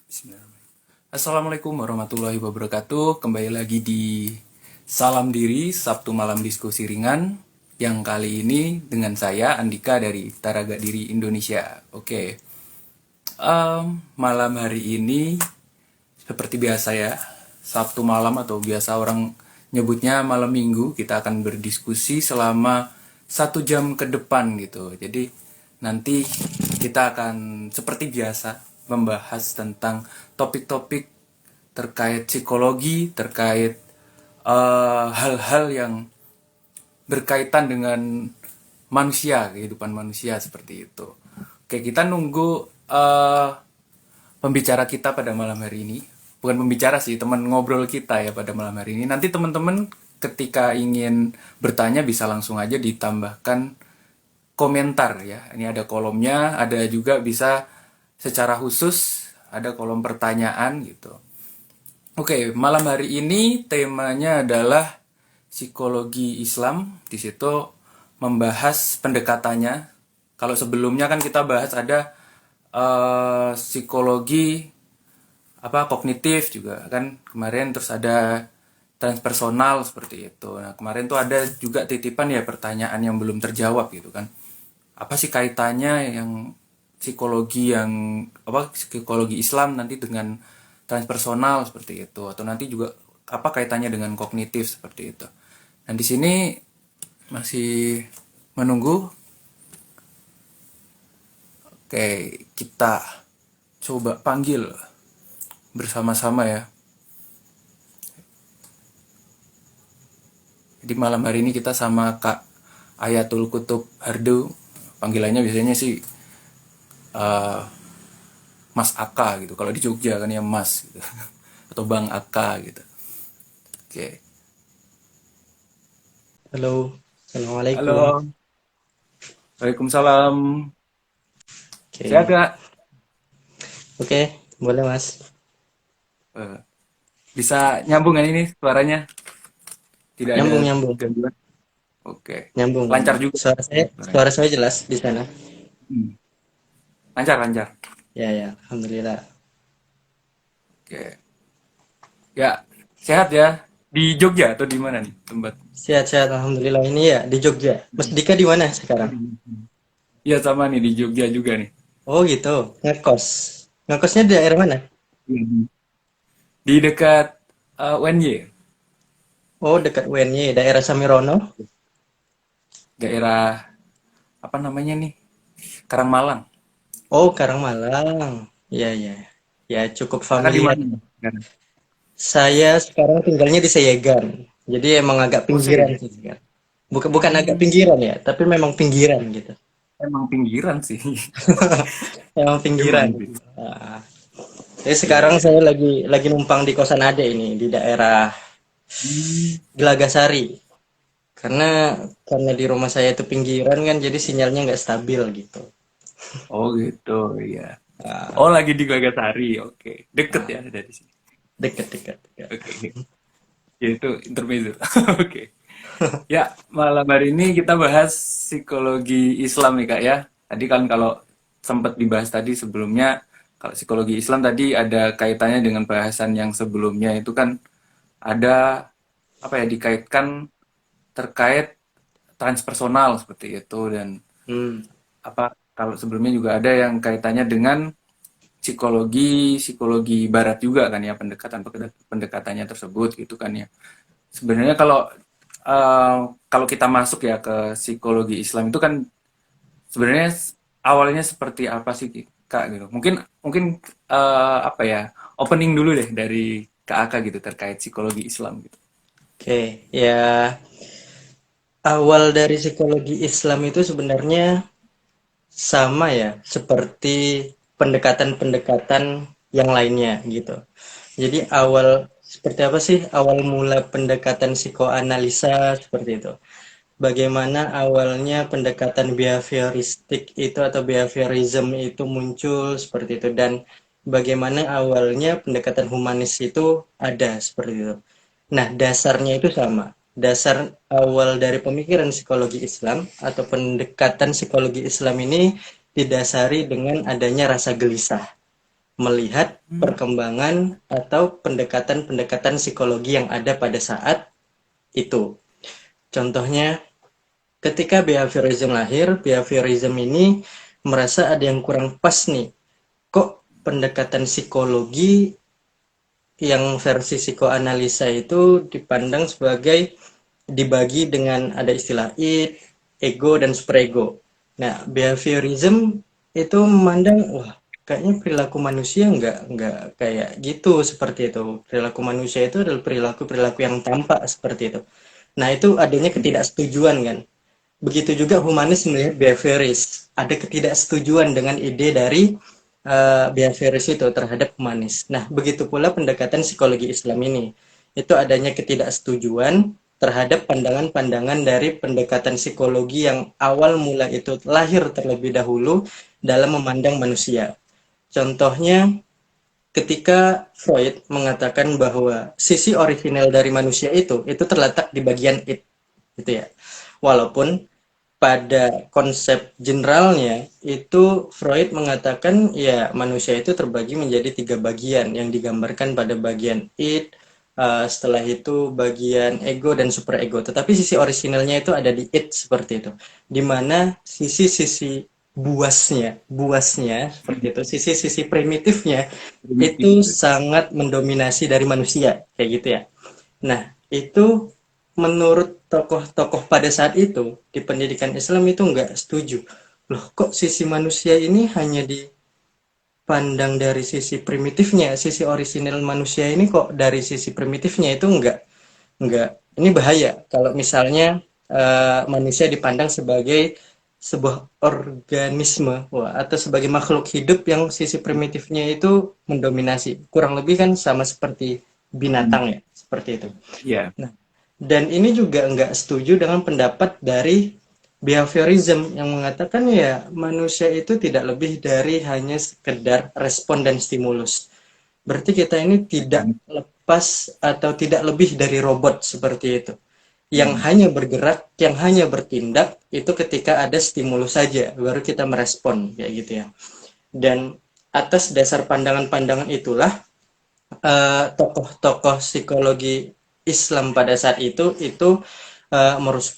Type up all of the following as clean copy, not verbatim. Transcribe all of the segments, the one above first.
Bismillahirrahmanirrahim. Assalamualaikum warahmatullahi wabarakatuh. Kembali lagi di Salam Diri Sabtu Malam Diskusi Ringan. Yang kali ini dengan saya Andika dari Taraga Diri Indonesia. Oke. Malam hari ini seperti biasa ya, Sabtu malam atau biasa orang nyebutnya malam minggu, kita akan berdiskusi selama 1 jam ke depan gitu. Jadi nanti kita akan seperti biasa membahas tentang topik-topik terkait psikologi, terkait hal-hal yang berkaitan dengan manusia, kehidupan manusia seperti itu. Oke, kita nunggu pembicara kita pada malam hari ini. Bukan pembicara sih, teman ngobrol kita ya pada malam hari ini. Nanti teman-teman ketika ingin bertanya bisa langsung aja ditambahkan komentar ya. Ini ada kolomnya, ada juga bisa secara khusus ada kolom pertanyaan gitu. Oke, malam hari ini temanya adalah psikologi Islam. Di situ membahas pendekatannya. Kalau sebelumnya kan kita bahas ada psikologi kognitif juga kan kemarin, terus ada transpersonal seperti itu. Nah, kemarin tuh ada juga titipan ya pertanyaan yang belum terjawab gitu kan. Apa sih kaitannya psikologi Islam nanti dengan transpersonal seperti itu, atau nanti juga apa kaitannya dengan kognitif seperti itu. Dan di sini masih menunggu. Oke, kita coba panggil bersama-sama ya. Jadi malam hari ini kita sama Kak Ayatul Kutub Hardo. Panggilannya biasanya sih Mas Aka gitu. Kalau di Jogja kan ya Mas gitu. Atau Bang Aka gitu. Oke. Halo, Assalamualaikum. Halo. Waalaikumsalam. Sehat Oke, Kak? oke, boleh Mas. Eh, Bisa nyambung kan ini suaranya? Tidak ada Nyambung, nyambung, gangguan? Oke. nyambung, Lancar nyambung. juga Suara saya, suaranya. suara saya jelas di sana. Hmm. Lancar, lancar. Ya, ya, alhamdulillah. Oke. Ya, sehat ya. Di Jogja atau di mana nih tempat? Sehat-sehat, alhamdulillah. Ini ya di Jogja. Mas Dika di mana sekarang? Iya sama nih di Jogja juga nih. Oh gitu, ngekos. Ngekosnya di daerah mana? Di dekat UNY, Oh, dekat UNY, daerah Samirono. daerah apa namanya nih? Karangmalang. Oh, Karangmalang. Ya, ya, ya, cukup Kakak di familiar. mana nih sekarang? Saya sekarang tinggalnya di Seyegan. Jadi emang agak Oh pinggiran saya. sih sekarang. Bukan agak Hmm, pinggiran ya, tapi memang pinggiran gitu. emang pinggiran sih. Emang pinggiran. Emang sih. Nah, jadi Iya sekarang iya. saya lagi numpang di kosan ade ini di daerah Hmm. Gelagasari. Karena di rumah saya itu pinggiran kan, jadi sinyalnya nggak stabil gitu. Oh gitu, iya. Ah, Oh lagi di Gagasari, oke. Deket ah, ya dari sini. dekat-dekat. Dekat. Oke, ya itu intermezzo. Oke. Ya, malam hari ini kita bahas psikologi Islam nih Kak ya. Tadi kan kalau sempat dibahas tadi sebelumnya, kalau psikologi Islam tadi ada kaitannya dengan bahasan yang sebelumnya itu kan ada apa ya dikaitkan terkait transpersonal seperti itu, dan Hmm, apa kalau sebelumnya juga ada yang kaitannya dengan psikologi psikologi Barat juga kan ya, pendekatannya tersebut gitu kan ya. Sebenarnya eh, kalau kita masuk ya ke psikologi Islam itu kan sebenarnya awalnya seperti apa sih Kak gitu. Mungkin mungkin apa ya, opening dulu deh dari Kak Aka gitu terkait psikologi Islam gitu. oke, ya, awal dari psikologi Islam itu sebenarnya sama ya, seperti pendekatan-pendekatan yang lainnya gitu. Jadi seperti apa sih awal mula pendekatan psikoanalisa seperti itu? Bagaimana awalnya pendekatan behavioristik itu atau behaviorism itu muncul seperti itu, dan bagaimana awalnya pendekatan humanis itu ada seperti itu. Nah, dasarnya itu sama. Dasar awal dari pemikiran psikologi Islam atau pendekatan psikologi Islam ini didasari dengan adanya rasa gelisah. melihat Hmm. perkembangan atau pendekatan-pendekatan psikologi yang ada pada saat itu. Contohnya, ketika behaviorism lahir, behaviorism ini merasa ada yang kurang pas nih. Kok pendekatan psikologi yang versi psikoanalisa itu dipandang sebagai dibagi dengan ada istilah id, ego, dan superego. Nah, behaviorism itu memandang, wah, kayaknya perilaku manusia nggak kayak gitu seperti itu. Perilaku manusia itu adalah perilaku-perilaku yang tampak seperti itu. Nah, itu adanya ketidaksetujuan kan. Begitu juga humanis melihat behavioris. Ada ketidaksetujuan dengan ide dari behavioris itu terhadap humanis. Nah, begitu pula pendekatan psikologi Islam ini. Itu adanya ketidaksetujuan terhadap pandangan-pandangan dari pendekatan psikologi yang awal mula itu lahir terlebih dahulu dalam memandang manusia. Contohnya, ketika Freud mengatakan bahwa sisi original dari manusia itu terletak di bagian id, gitu ya. Walaupun pada konsep generalnya itu Freud mengatakan ya manusia itu terbagi menjadi 3 bagian yang digambarkan pada bagian id, setelah itu bagian ego dan superego. Tetapi sisi orisinalnya itu ada di id seperti itu. Di mana sisi-sisi buasnya seperti itu, sisi-sisi primitifnya Primitif itu gitu. sangat mendominasi dari manusia kayak gitu ya. Nah, itu menurut tokoh-tokoh pada saat itu di pendidikan Islam itu nggak setuju. Loh, kok sisi manusia ini hanya dipandang dari sisi primitifnya, sisi orisinal manusia ini kok dari sisi primitifnya itu nggak. Ini bahaya kalau misalnya manusia dipandang sebagai sebuah organisme, wah, atau sebagai makhluk hidup yang sisi primitifnya itu mendominasi. Kurang lebih kan sama seperti binatang ya, seperti itu. Iya. Nah, dan ini juga nggak setuju dengan pendapat dari behaviorism yang mengatakan ya manusia itu tidak lebih dari hanya sekedar respon dan stimulus. Berarti kita ini tidak Mekanik. lepas atau tidak lebih dari robot seperti itu. Yang Hmm. hanya bergerak, yang hanya bertindak itu ketika ada stimulus saja, baru kita merespon kayak gitu ya. Dan atas dasar pandangan-pandangan itulah tokoh-tokoh psikologi Islam pada saat itu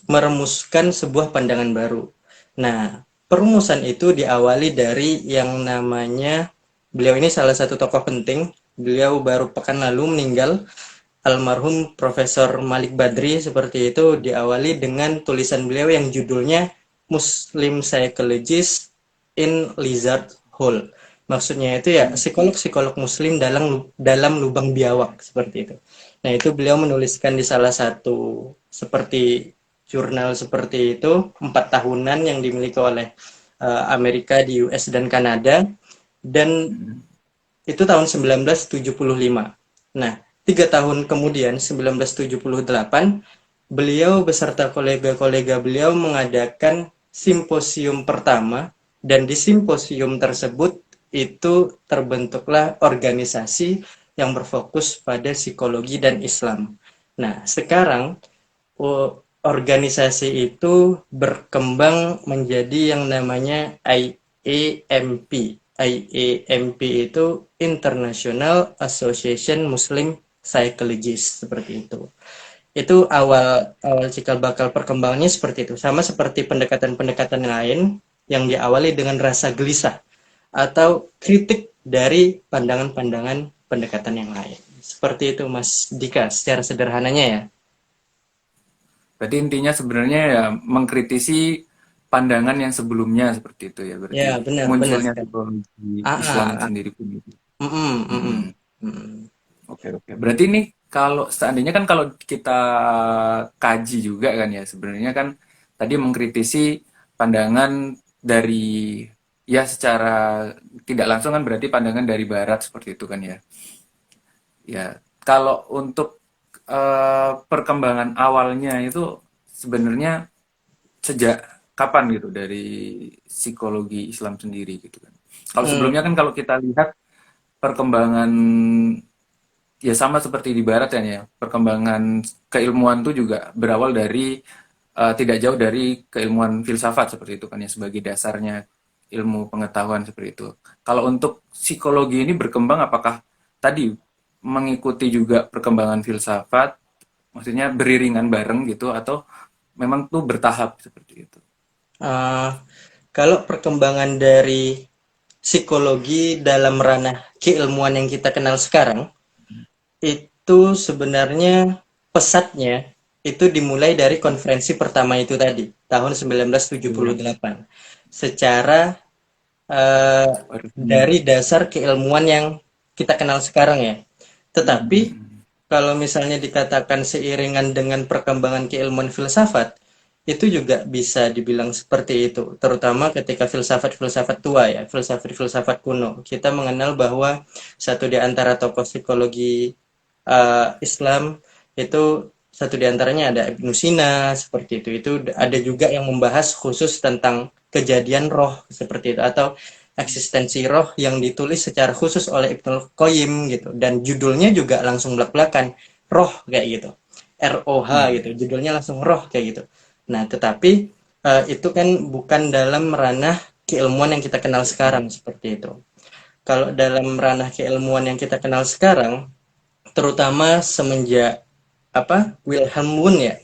merumuskan sebuah pandangan baru. Nah, perumusan itu diawali dari yang namanya beliau ini salah satu tokoh penting. Beliau baru pekan lalu meninggal, almarhum Profesor Malik Badri seperti itu, diawali dengan tulisan beliau yang judulnya Muslim Psychologist in Lizard Hole. Maksudnya itu ya psikolog-psikolog muslim dalam lubang biawak seperti itu. Nah, itu beliau menuliskan di salah satu seperti jurnal seperti itu 4 tahunan yang dimiliki oleh Amerika di US dan Kanada, dan Hmm. itu tahun 1975. Nah, 3 tahun kemudian 1978 beliau beserta kolega-kolega beliau mengadakan simposium pertama, dan di simposium tersebut itu terbentuklah organisasi yang berfokus pada psikologi dan Islam. Nah, sekarang organisasi itu berkembang menjadi yang namanya IAMP. IAMP itu International Association Muslim Psychologists seperti itu. Itu awal awal cikal bakal perkembangannya seperti itu. Sama seperti pendekatan-pendekatan lain yang diawali dengan rasa gelisah atau kritik dari pandangan-pandangan pendekatan yang lain. Seperti itu Mas Dika secara sederhananya ya. Berarti intinya sebenarnya ya mengkritisi pandangan yang sebelumnya seperti itu ya. Berarti Ya, benar benar munculnya sekali. psikologi Ah, Islam ah, ah. sendiri pun itu. Mm-mm, mm-mm, Hmm. mm-mm. Oke, oke. Berarti ini kalau seandainya kan kalau kita kaji juga kan ya sebenarnya kan tadi mengkritisi pandangan dari ya secara tidak langsung kan berarti pandangan dari barat seperti itu kan ya. Ya, kalau untuk perkembangan awalnya itu sebenarnya sejak kapan gitu dari psikologi Islam sendiri gitu kan. Kalau Hmm, sebelumnya kan kalau kita lihat perkembangan ya sama seperti di barat kan ya. Perkembangan keilmuan itu juga berawal dari tidak jauh dari keilmuan filsafat seperti itu kan ya sebagai dasarnya ilmu pengetahuan seperti itu. Kalau untuk psikologi ini berkembang apakah tadi mengikuti juga perkembangan filsafat, maksudnya beriringan bareng gitu atau memang tuh bertahap seperti itu? Eh, Kalau perkembangan dari psikologi dalam ranah keilmuan yang kita kenal sekarang, itu sebenarnya pesatnya itu dimulai dari konferensi pertama itu tadi, tahun Iya. 1978. Secara eh, Original. dari dasar keilmuan yang kita kenal sekarang ya. Tetapi kalau misalnya dikatakan seiringan dengan perkembangan keilmuan filsafat, itu juga bisa dibilang seperti itu. Terutama ketika filsafat-filsafat tua ya, filsafat-filsafat kuno. Kita mengenal bahwa satu di antara tokoh psikologi Islam itu satu di antaranya ada Ibnu Sina seperti itu. Itu ada juga yang membahas khusus tentang kejadian roh seperti itu atau eksistensi roh yang ditulis secara khusus oleh Ibnu Qayyim gitu dan judulnya juga langsung belak-belakan roh kayak gitu. ROH Iya. gitu. Judulnya langsung roh kayak gitu. Nah, tetapi itu kan bukan dalam ranah keilmuan yang kita kenal sekarang seperti itu. Kalau dalam ranah keilmuan yang kita kenal sekarang, terutama semenjak Wilhelm Wundt ya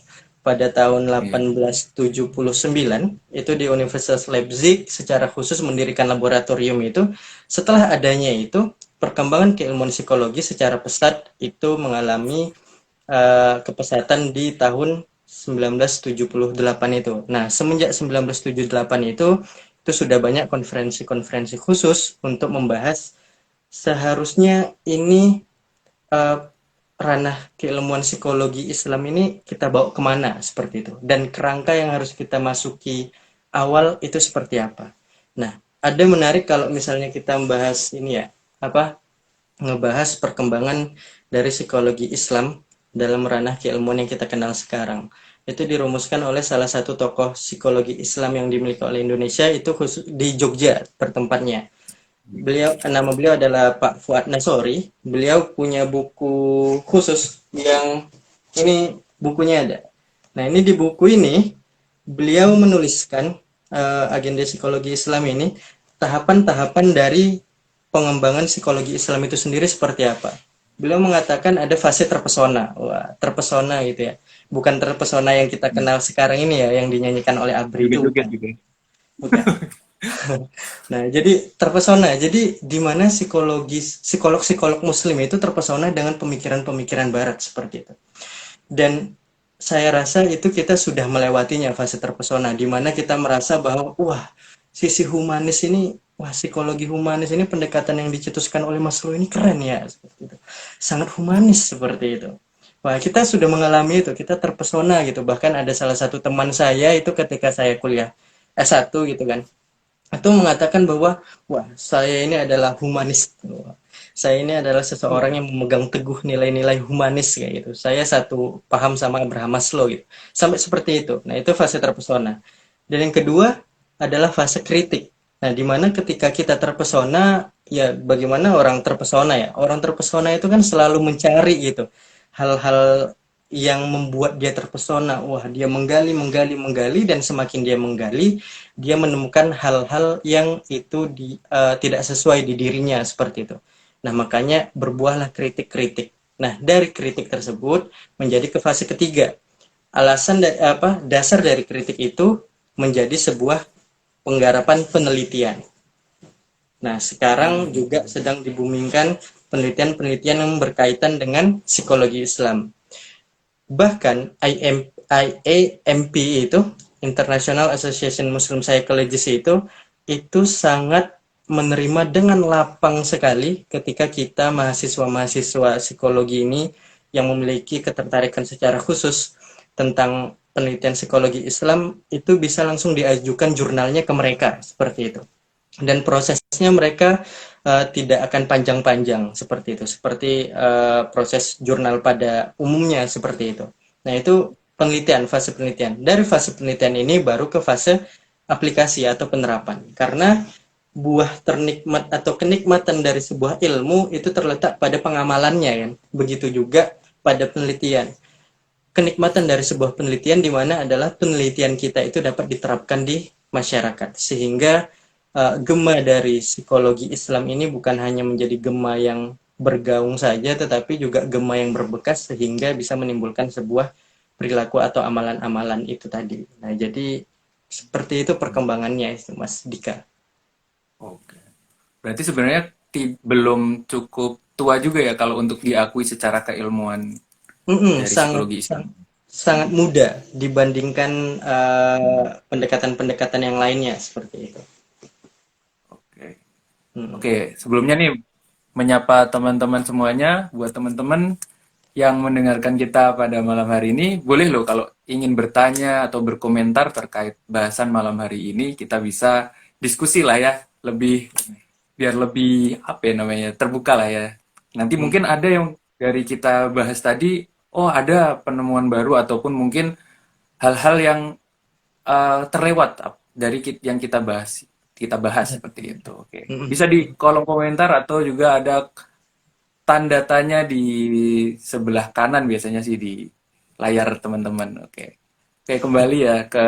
pada tahun Iya. 1879 itu di Universitas Leipzig secara khusus mendirikan laboratorium itu. Setelah adanya itu perkembangan keilmuan psikologi secara pesat itu mengalami kepesatan di tahun 1978 itu. Nah, semenjak 1978 itu sudah banyak konferensi-konferensi khusus untuk membahas seharusnya ini eh, ranah keilmuan psikologi Islam ini kita bawa kemana seperti itu dan kerangka yang harus kita masuki awal itu seperti apa. Nah, ada menarik kalau misalnya kita membahas ini ya apa ngebahas perkembangan dari psikologi Islam dalam ranah keilmuan yang kita kenal sekarang. Itu dirumuskan oleh salah satu tokoh psikologi Islam yang dimiliki oleh Indonesia itu khusus di Jogja bertempatnya. Nama beliau adalah Pak Fuad Nasori. Beliau punya buku khusus yang ini bukunya ada. Nah, ini di buku ini beliau menuliskan agenda psikologi Islam ini tahapan-tahapan dari pengembangan psikologi Islam itu sendiri seperti apa. Beliau mengatakan ada fase terpesona. Wah, terpesona gitu ya. Bukan terpesona yang kita kenal sekarang ini ya, yang dinyanyikan oleh Abri itu Joget-joget bukan. juga. Bukan. Nah, jadi terpesona. Jadi di mana psikolog-psikolog muslim itu terpesona dengan pemikiran-pemikiran barat seperti itu. Dan saya rasa itu kita sudah melewatinya fase terpesona di mana kita merasa bahwa wah, sisi humanis ini wah psikologi humanis ini pendekatan yang dicetuskan oleh Maslow ini keren ya seperti itu. Sangat humanis seperti itu. Wah, kita sudah mengalami itu, kita terpesona gitu. Bahkan ada salah satu teman saya itu ketika saya kuliah S1 gitu kan itu mengatakan bahwa wah saya ini adalah humanis, saya ini adalah seseorang yang memegang teguh nilai-nilai humanis kayak gitu, saya satu paham sama Abraham Maslow gitu, sampai seperti itu. Nah itu fase terpesona. Dan yang kedua adalah fase kritik. Nah dimana ketika kita terpesona ya bagaimana orang terpesona ya, orang terpesona itu kan selalu mencari gitu hal-hal yang membuat dia terpesona. Wah, dia menggali, menggali, menggali, dan semakin dia menggali, dia menemukan hal-hal yang itu tidak sesuai di dirinya seperti itu. Nah, makanya berbuahlah kritik-kritik. Nah, dari kritik tersebut menjadi ke fase ketiga. Alasan dari dasar dari kritik itu menjadi sebuah penggarapan penelitian. Nah, sekarang juga sedang dibumingkan penelitian-penelitian yang berkaitan dengan psikologi Islam. Bahkan IAMP itu International Association Muslim Psychologists itu sangat menerima dengan lapang sekali ketika kita mahasiswa-mahasiswa psikologi ini yang memiliki ketertarikan secara khusus tentang penelitian psikologi Islam itu bisa langsung diajukan jurnalnya ke mereka seperti itu. Dan prosesnya mereka tidak akan panjang-panjang seperti itu, seperti proses jurnal pada umumnya seperti itu. Nah itu penelitian, fase penelitian. Dari fase penelitian ini baru ke fase aplikasi atau penerapan. Karena buah ternikmat atau kenikmatan dari sebuah ilmu itu terletak pada pengamalannya kan. Begitu juga pada penelitian. Kenikmatan dari sebuah penelitian di mana adalah penelitian kita itu dapat diterapkan di masyarakat sehingga gema dari psikologi Islam ini bukan hanya menjadi gema yang bergaung saja, tetapi juga gema yang berbekas sehingga bisa menimbulkan sebuah perilaku atau amalan-amalan itu tadi. Nah, jadi seperti itu perkembangannya itu, Mas Dika. Oke. Berarti sebenarnya belum cukup tua juga ya kalau untuk diakui secara keilmuan dari Sangat, psikologi Islam. sangat mudah dibandingkan pendekatan-pendekatan yang lainnya seperti itu. Oke. Mm. Oke, sebelumnya nih menyapa teman-teman semuanya, buat teman-teman yang mendengarkan kita pada malam hari ini, boleh loh kalau ingin bertanya atau berkomentar terkait bahasan malam hari ini, kita bisa diskusi lah ya, lebih biar lebih apa ya namanya, terbuka lah ya. Nanti Mm. mungkin ada yang dari kita bahas tadi, oh ada penemuan baru ataupun mungkin hal-hal yang terlewat dari yang kita bahas seperti itu. Oke. Mm. Bisa di kolom komentar atau juga ada tanda tanya di sebelah kanan biasanya sih di layar teman-teman. Oke. Oke, kembali ya ke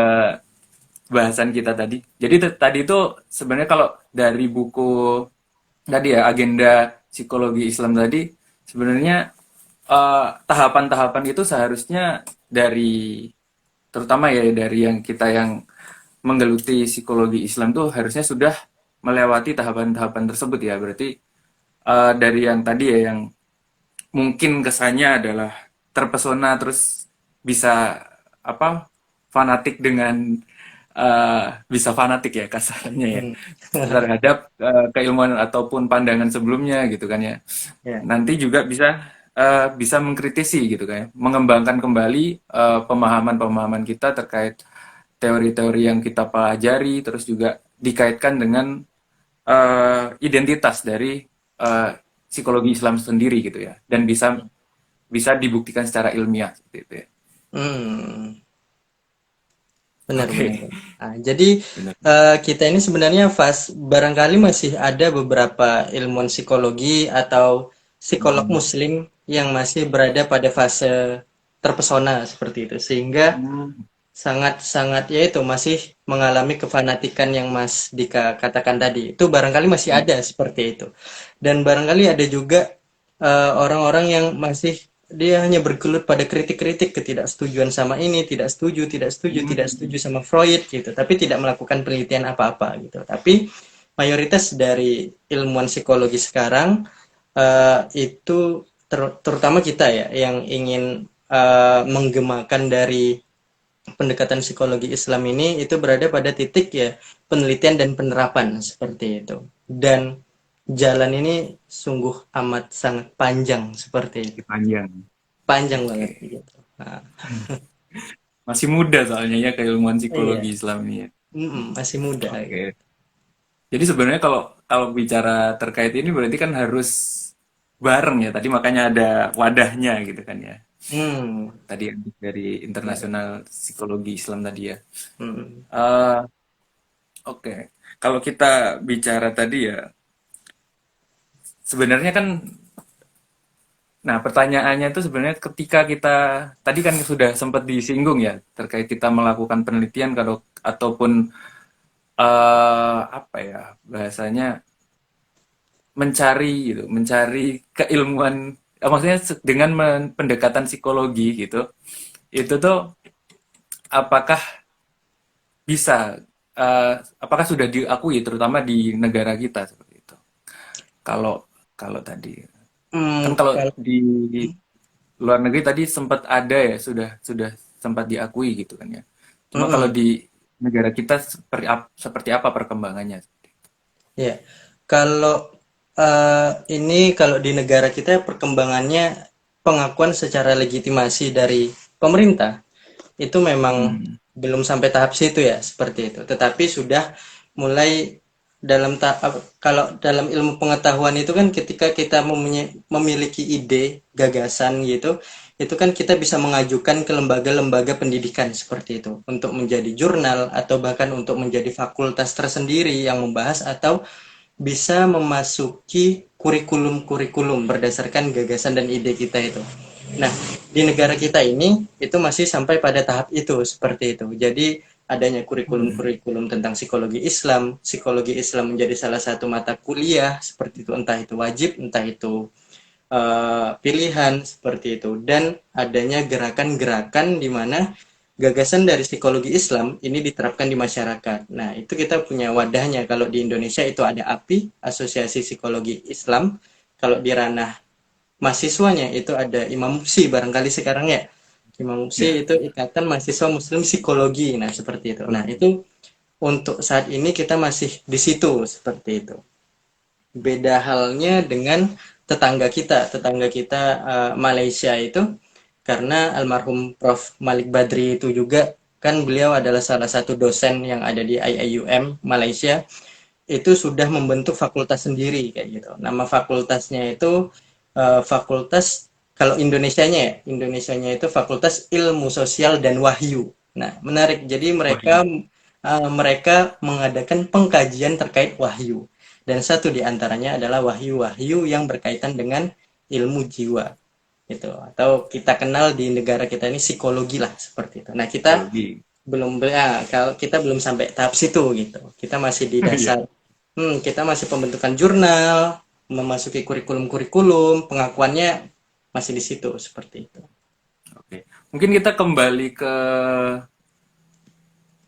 bahasan kita tadi. Jadi tadi itu sebenarnya kalau dari buku tadi ya agenda psikologi Islam tadi sebenarnya tahapan-tahapan itu seharusnya dari terutama ya dari yang kita yang menggeluti psikologi Islam tuh harusnya sudah melewati tahapan-tahapan tersebut ya. Berarti dari yang tadi ya yang mungkin kesannya adalah terpesona terus bisa apa fanatik dengan bisa fanatik ya kasarnya ya Mm. terhadap keilmuan ataupun pandangan sebelumnya gitu kan ya. Ya. Nanti juga bisa mengkritisi gitu kan ya, mengembangkan kembali pemahaman-pemahaman kita terkait teori-teori yang kita pelajari terus juga dikaitkan dengan identitas dari eh, psikologi Islam sendiri gitu ya dan bisa bisa dibuktikan secara ilmiah seperti itu ya. Hmm. Benar-benar. Oke, Nah, jadi benar. kita ini sebenarnya barangkali masih ada beberapa ilmuwan psikologi atau psikolog Hmm. muslim yang masih berada pada fase terpesona seperti itu. Sehingga Hmm. sangat-sangat ya itu masih mengalami kefanatikan yang Mas Dika katakan tadi. Itu barangkali masih ada seperti itu. Dan barangkali ada juga orang-orang yang masih dia hanya bergelut pada kritik-kritik ketidaksetujuan sama ini, tidak setuju, tidak setuju, tidak setuju Hmm. sama Freud gitu, tapi tidak melakukan penelitian apa-apa gitu. Tapi mayoritas dari ilmuwan psikologi sekarang itu terutama kita ya yang ingin menggemakan dari pendekatan psikologi Islam ini itu berada pada titik ya penelitian dan penerapan seperti itu. Dan jalan ini sungguh amat sangat panjang seperti itu. Panjang. Panjang banget Oke. gitu. Nah, Masih muda soalnya ya keilmuan iya, psikologi Islam ini ya. masih muda gitu. Oke. Jadi sebenarnya kalau kalau bicara terkait ini berarti kan harus bareng ya. Tadi makanya ada wadahnya gitu kan ya. Hmm, Tadi yang dari benar. internasional psikologi Islam tadi ya. Hmm, Eh, Oke. Kalau kita bicara tadi ya, sebenarnya kan, nah pertanyaannya itu sebenarnya ketika kita, tadi kan sudah sempat disinggung ya, terkait kita melakukan penelitian kalau ataupun apa ya bahasanya mencari gitu, mencari keilmuan, maksudnya dengan pendekatan psikologi gitu, itu tuh apakah bisa, apakah sudah diakui terutama di negara kita seperti itu. Kalau kalau tadi kan kalau kalau di luar negeri tadi sempat ada ya sudah sempat diakui gitu kan ya. Cuma kalau mm, di negara kita seperti apa perkembangannya? ya. Kalau ini kalau di negara kita perkembangannya pengakuan secara legitimasi dari pemerintah itu memang Hmm. belum sampai tahap situ ya seperti itu. Tetapi sudah mulai dalam tahap kalau dalam ilmu pengetahuan itu kan ketika kita memiliki ide, gagasan gitu, itu kan kita bisa mengajukan ke lembaga-lembaga pendidikan seperti itu untuk menjadi jurnal atau bahkan untuk menjadi fakultas tersendiri yang membahas atau bisa memasuki kurikulum-kurikulum berdasarkan gagasan dan ide kita itu. Nah, di negara kita ini itu masih sampai pada tahap itu seperti itu. Jadi adanya kurikulum-kurikulum tentang psikologi Islam menjadi salah satu mata kuliah seperti itu, entah itu wajib, entah itu pilihan seperti itu, dan adanya gerakan-gerakan di mana gagasan dari psikologi Islam ini diterapkan di masyarakat. Nah, itu kita punya wadahnya. Kalau di Indonesia itu ada API, Asosiasi Psikologi Islam. Kalau di ranah mahasiswanya itu ada Imam Mupsi barangkali sekarang ya. Imam Ya. Mupsi itu Ikatan Mahasiswa Muslim Psikologi. Nah, seperti itu. Nah, itu untuk saat ini kita masih di situ seperti itu. Beda halnya dengan tetangga kita Malaysia itu, karena almarhum Prof. Malik Badri itu juga kan beliau adalah salah satu dosen yang ada di IIUM Malaysia, itu sudah membentuk fakultas sendiri kayak gitu. Nama fakultasnya itu fakultas, kalau Indonesianya itu Fakultas Ilmu Sosial dan Wahyu. Nah, menarik. Jadi Wahyu. mereka mengadakan pengkajian terkait wahyu. Dan satu di antaranya adalah wahyu-wahyu yang berkaitan dengan ilmu jiwa. Gitu. Atau kita kenal di negara kita ini psikologi lah seperti itu. Nah, Psikologi. kalau kita belum sampai tahap situ gitu. Kita masih di Iya. dasar kita masih pembentukan jurnal, memasuki kurikulum-kurikulum, pengakuannya masih di situ seperti itu. Oke. Mungkin kita kembali ke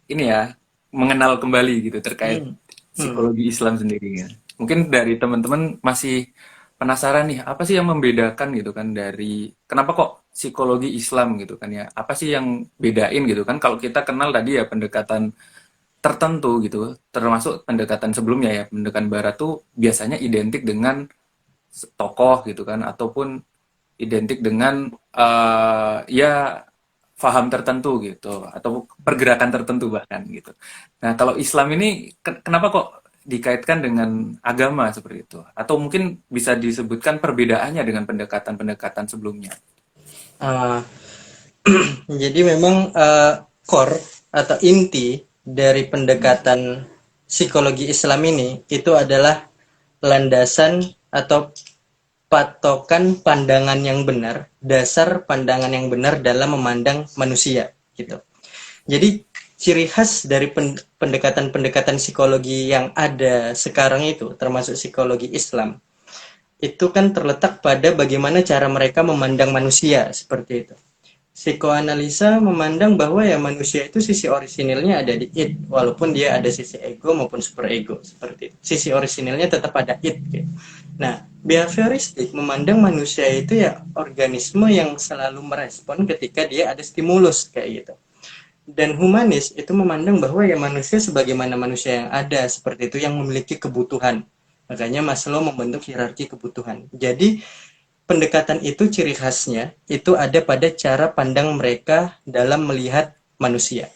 ini ya, mengenal kembali gitu terkait Hmm. Hmm. psikologi Islam sendiri ya. Mungkin dari teman-teman masih penasaran nih, apa sih yang membedakan gitu kan dari kenapa kok psikologi Islam gitu kan ya? Apa sih yang bedain gitu kan? Kalau kita kenal tadi ya pendekatan tertentu gitu, termasuk pendekatan sebelumnya ya, pendekatan Barat tuh biasanya identik dengan tokoh gitu kan, ataupun identik dengan ya faham tertentu gitu atau pergerakan tertentu bahkan gitu. Nah, kalau Islam ini kenapa kok dikaitkan dengan agama seperti itu? Atau mungkin bisa disebutkan perbedaannya dengan pendekatan-pendekatan sebelumnya? Uh, jadi memang core atau inti dari pendekatan psikologi Islam ini itu adalah landasan atau patokan pandangan yang benar, dasar pandangan yang benar dalam memandang manusia gitu. Jadi ciri khas dari pendekatan-pendekatan psikologi yang ada sekarang itu, termasuk psikologi Islam, itu kan terletak pada bagaimana cara mereka memandang manusia seperti itu. Psikoanalisa memandang bahwa ya manusia itu sisi orisinilnya ada di id, walaupun dia ada sisi ego maupun super ego seperti itu. Sisi orisinilnya tetap ada id gitu. Nah, behavioristik memandang manusia itu ya organisme yang selalu merespon ketika dia ada stimulus kayak gitu. Dan humanis itu memandang bahwa ya manusia sebagaimana manusia yang ada seperti itu, yang memiliki kebutuhan. Makanya Maslow membentuk hierarki kebutuhan. Jadi pendekatan itu ciri khasnya itu ada pada cara pandang mereka dalam melihat manusia.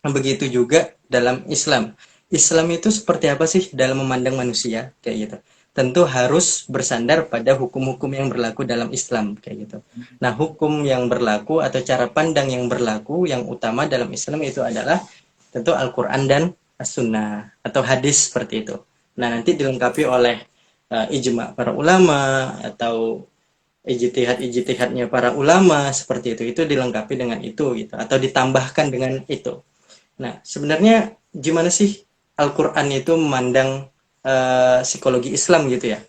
Begitu juga dalam Islam. Islam itu seperti apa sih dalam memandang manusia kayak gitu. Tentu harus bersandar pada hukum-hukum yang berlaku dalam Islam kayak gitu. Nah, hukum yang berlaku atau cara pandang yang berlaku yang utama dalam Islam itu adalah tentu Al-Qur'an dan As-Sunnah atau hadis seperti itu. Nah, nanti dilengkapi oleh ijma para ulama atau ijtihad-ijtihadnya para ulama seperti itu dilengkapi dengan itu gitu atau ditambahkan dengan itu. Nah, sebenarnya gimana sih Al-Qur'an itu memandang psikologi Islam gitu ya.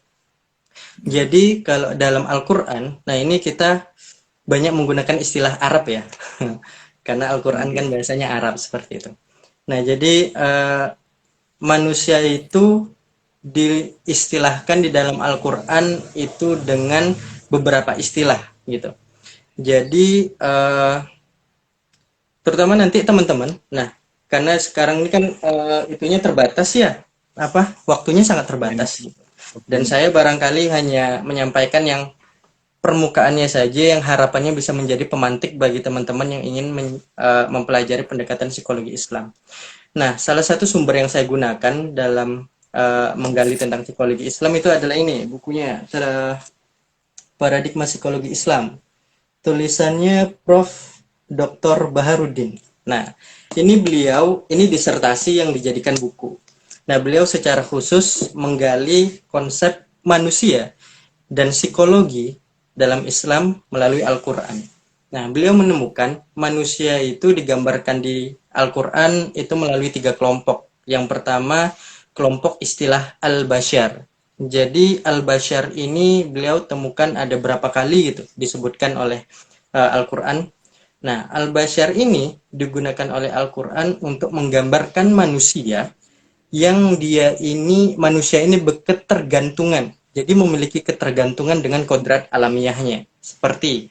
Jadi kalau dalam Al-Qur'an, nah ini kita banyak menggunakan istilah Arab ya. Karena Al-Qur'an kan Oke. bahasanya Arab seperti itu. Nah, jadi manusia itu diistilahkan di dalam Al-Qur'an itu dengan beberapa istilah gitu. Jadi terutama nanti teman-teman. Nah, karena sekarang ini kan itunya terbatas ya, apa waktunya sangat Banyak terbatas gitu. Dan waktunya. saya barangkali hanya menyampaikan yang permukaannya saja, yang harapannya bisa menjadi pemantik bagi teman-teman yang ingin mempelajari pendekatan psikologi Islam. Nah, salah satu sumber yang saya gunakan dalam menggali tentang psikologi Islam itu adalah ini bukunya, Paradigma Psikologi Islam. Tulisannya Prof. Dr. Baharudin. Nah, ini disertasi yang dijadikan buku. Nah, beliau secara khusus menggali konsep manusia dan psikologi dalam Islam melalui Al-Quran. Nah, beliau menemukan manusia itu digambarkan di Al-Quran itu melalui 3 kelompok. Yang pertama, kelompok istilah Al-Bashar. Jadi Al-Bashar ini beliau temukan ada berapa kali gitu disebutkan oleh Al-Quran. Nah, Al-Bashar ini digunakan oleh Al-Quran untuk menggambarkan manusia yang manusia ini berketergantungan. Jadi memiliki ketergantungan dengan kodrat alamiahnya. Seperti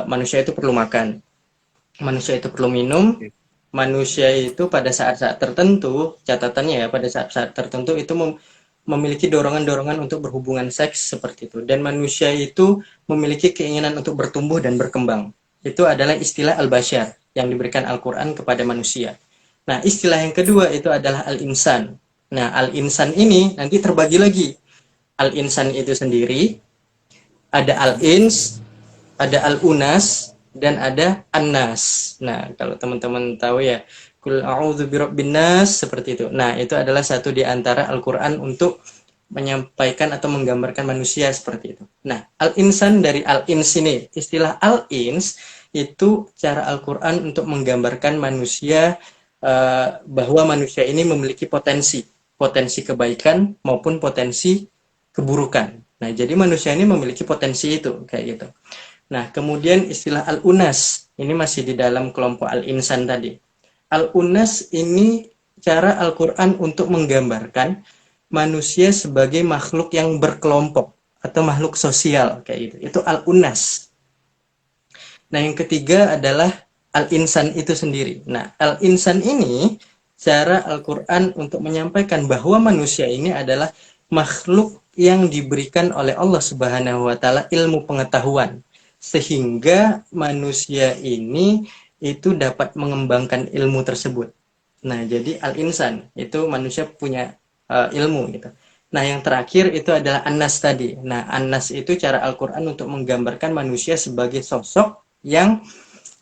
manusia itu perlu makan, manusia itu perlu minum, Oke. manusia itu pada saat-saat tertentu, catatannya ya, pada saat-saat tertentu itu memiliki dorongan-dorongan untuk berhubungan seks seperti itu. Dan manusia itu memiliki keinginan untuk bertumbuh dan berkembang. Itu adalah istilah al-bashar yang diberikan Al-Quran kepada manusia. Nah, istilah yang kedua itu adalah al-insan. Nah, al-insan ini nanti terbagi lagi. Al-insan itu sendiri, ada al-ins, ada al-unas, dan ada an-nas. Nah, kalau teman-teman tahu ya, kul a'udzu birabbin nas, seperti itu. Nah, itu adalah satu di antara Al-Qur'an untuk menyampaikan atau menggambarkan manusia seperti itu. Nah, al-insan dari al-ins ini, istilah al-ins itu cara Al-Qur'an untuk menggambarkan manusia bahwa manusia ini memiliki potensi kebaikan maupun potensi keburukan. Nah, jadi manusia ini memiliki potensi itu kayak gitu. Nah, kemudian istilah al-unas ini masih di dalam kelompok al-insan tadi. Al-unas ini cara Al-Qur'an untuk menggambarkan manusia sebagai makhluk yang berkelompok atau makhluk sosial kayak gitu. Itu al-unas. Nah, yang ketiga adalah al-insan itu sendiri. Nah, al-insan ini cara Al-Qur'an untuk menyampaikan bahwa manusia ini adalah makhluk yang diberikan oleh Allah Subhanahu wa taala ilmu pengetahuan sehingga manusia ini itu dapat mengembangkan ilmu tersebut. Nah, jadi al-insan itu manusia punya ilmu gitu. Nah, yang terakhir itu adalah An-Nas tadi. Nah, An-Nas itu cara Al-Qur'an untuk menggambarkan manusia sebagai sosok yang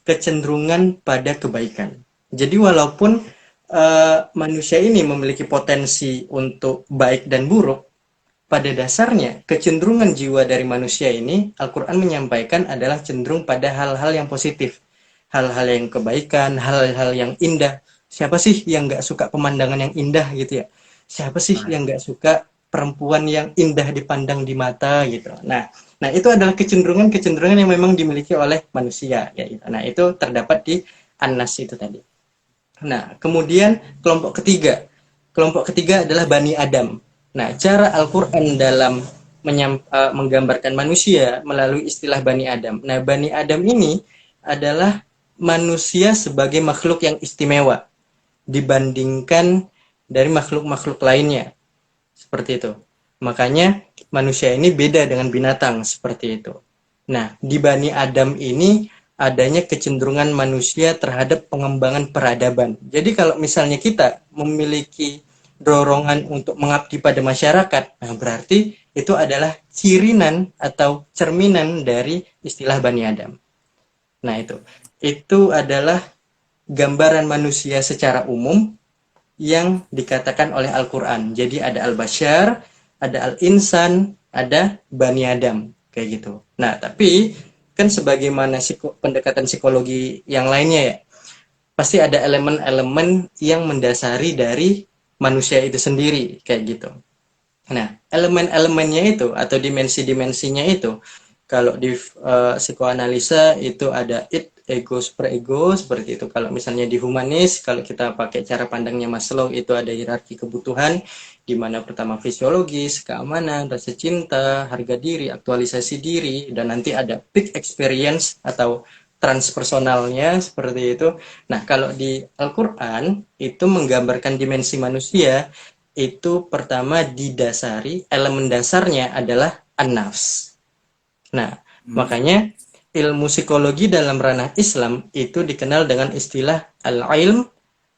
kecenderungan pada kebaikan. Jadi walaupun manusia ini memiliki potensi untuk baik dan buruk, pada dasarnya kecenderungan jiwa dari manusia ini Al-Quran menyampaikan adalah cenderung pada hal-hal yang positif, hal-hal yang kebaikan, hal-hal yang indah. Siapa sih yang nggak suka pemandangan yang indah gitu ya? Siapa sih Nah, yang nggak suka perempuan yang indah dipandang di mata gitu? Nah itu adalah kecenderungan yang memang dimiliki oleh manusia ya. Gitu. Nah itu terdapat di An-Nas itu tadi. Nah kemudian kelompok ketiga adalah Bani Adam. Nah, cara Al-Quran dalam menggambarkan manusia melalui istilah Bani Adam. Nah, Bani Adam ini adalah manusia sebagai makhluk yang istimewa dibandingkan dari makhluk-makhluk lainnya. Seperti itu. Makanya manusia ini beda dengan binatang seperti itu. Nah, di Bani Adam ini adanya kecenderungan manusia terhadap pengembangan peradaban. Jadi kalau misalnya kita memiliki dorongan untuk mengabdi pada masyarakat, nah berarti itu adalah cirinan atau cerminan dari istilah Bani Adam. Nah itu adalah gambaran manusia secara umum yang dikatakan oleh Al-Quran. Jadi ada Al-Bashar, ada Al-Insan, ada Bani Adam, kayak gitu. Nah, tapi kan sebagaimana pendekatan psikologi yang lainnya ya, pasti ada elemen-elemen yang mendasari dari manusia itu sendiri, kayak gitu. Nah, elemen-elemennya itu atau dimensi-dimensinya itu, kalau di psikoanalisa itu ada id, ego, superego, seperti itu. Kalau misalnya di humanis, kalau kita pakai cara pandangnya Maslow, itu ada hierarki kebutuhan, di mana pertama fisiologis, keamanan, rasa cinta, harga diri, aktualisasi diri, dan nanti ada peak experience atau transpersonalnya, seperti itu. Nah, kalau di Al-Quran, itu menggambarkan dimensi manusia, itu pertama didasari, elemen dasarnya adalah an-nafs. Nah, makanya ilmu psikologi dalam ranah Islam itu dikenal dengan istilah al-ilm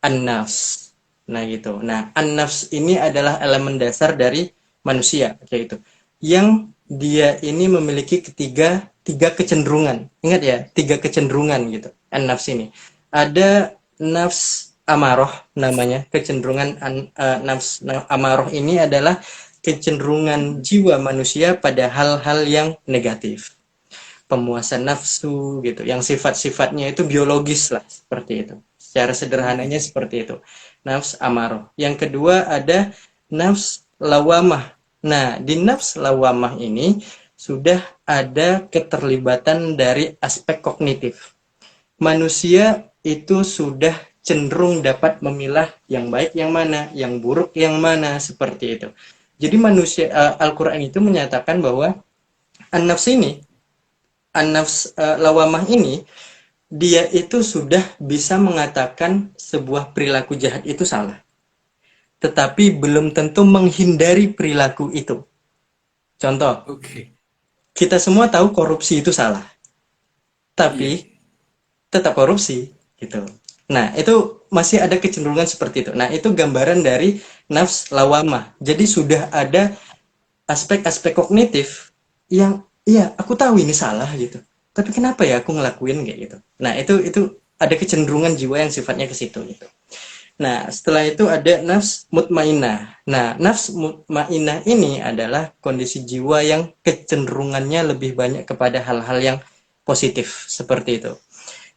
an-nafs. Nah, gitu. Nah, an-nafs ini adalah elemen dasar dari manusia, kayak gitu. Yang dia ini memiliki tiga kecenderungan. Ingat ya, 3 kecenderungan gitu. An-nafs ini. Ada nafs amaroh namanya, kecenderungan nafs amaroh ini adalah kecenderungan jiwa manusia pada hal-hal yang negatif. pemuasan nafsu gitu, yang sifat-sifatnya itu biologis lah seperti itu. Secara sederhananya seperti itu. Nafs amarah. Yang kedua ada nafs lawamah. Nah, di nafs lawamah ini sudah ada keterlibatan dari aspek kognitif. Manusia itu sudah cenderung dapat memilah yang baik yang mana, yang buruk yang mana, seperti itu. Jadi manusia, Al-Quran itu menyatakan bahwa an-nafs ini, an-nafs lawamah ini, dia itu sudah bisa mengatakan sebuah perilaku jahat itu salah, tetapi belum tentu menghindari perilaku itu. Contoh, Oke. kita semua tahu korupsi itu salah, Iya. tapi tetap korupsi gitu. Nah, itu masih ada kecenderungan seperti itu. Nah, itu gambaran dari nafs lawamah. Jadi sudah ada aspek-aspek kognitif yang iya, aku tahu ini salah gitu. Tapi kenapa ya aku ngelakuin kayak gitu. Nah, itu ada kecenderungan jiwa yang sifatnya ke situ gitu. Nah, setelah itu ada nafs mutmainah. Nah, nafs mutmainah ini adalah kondisi jiwa yang kecenderungannya lebih banyak kepada hal-hal yang positif seperti itu.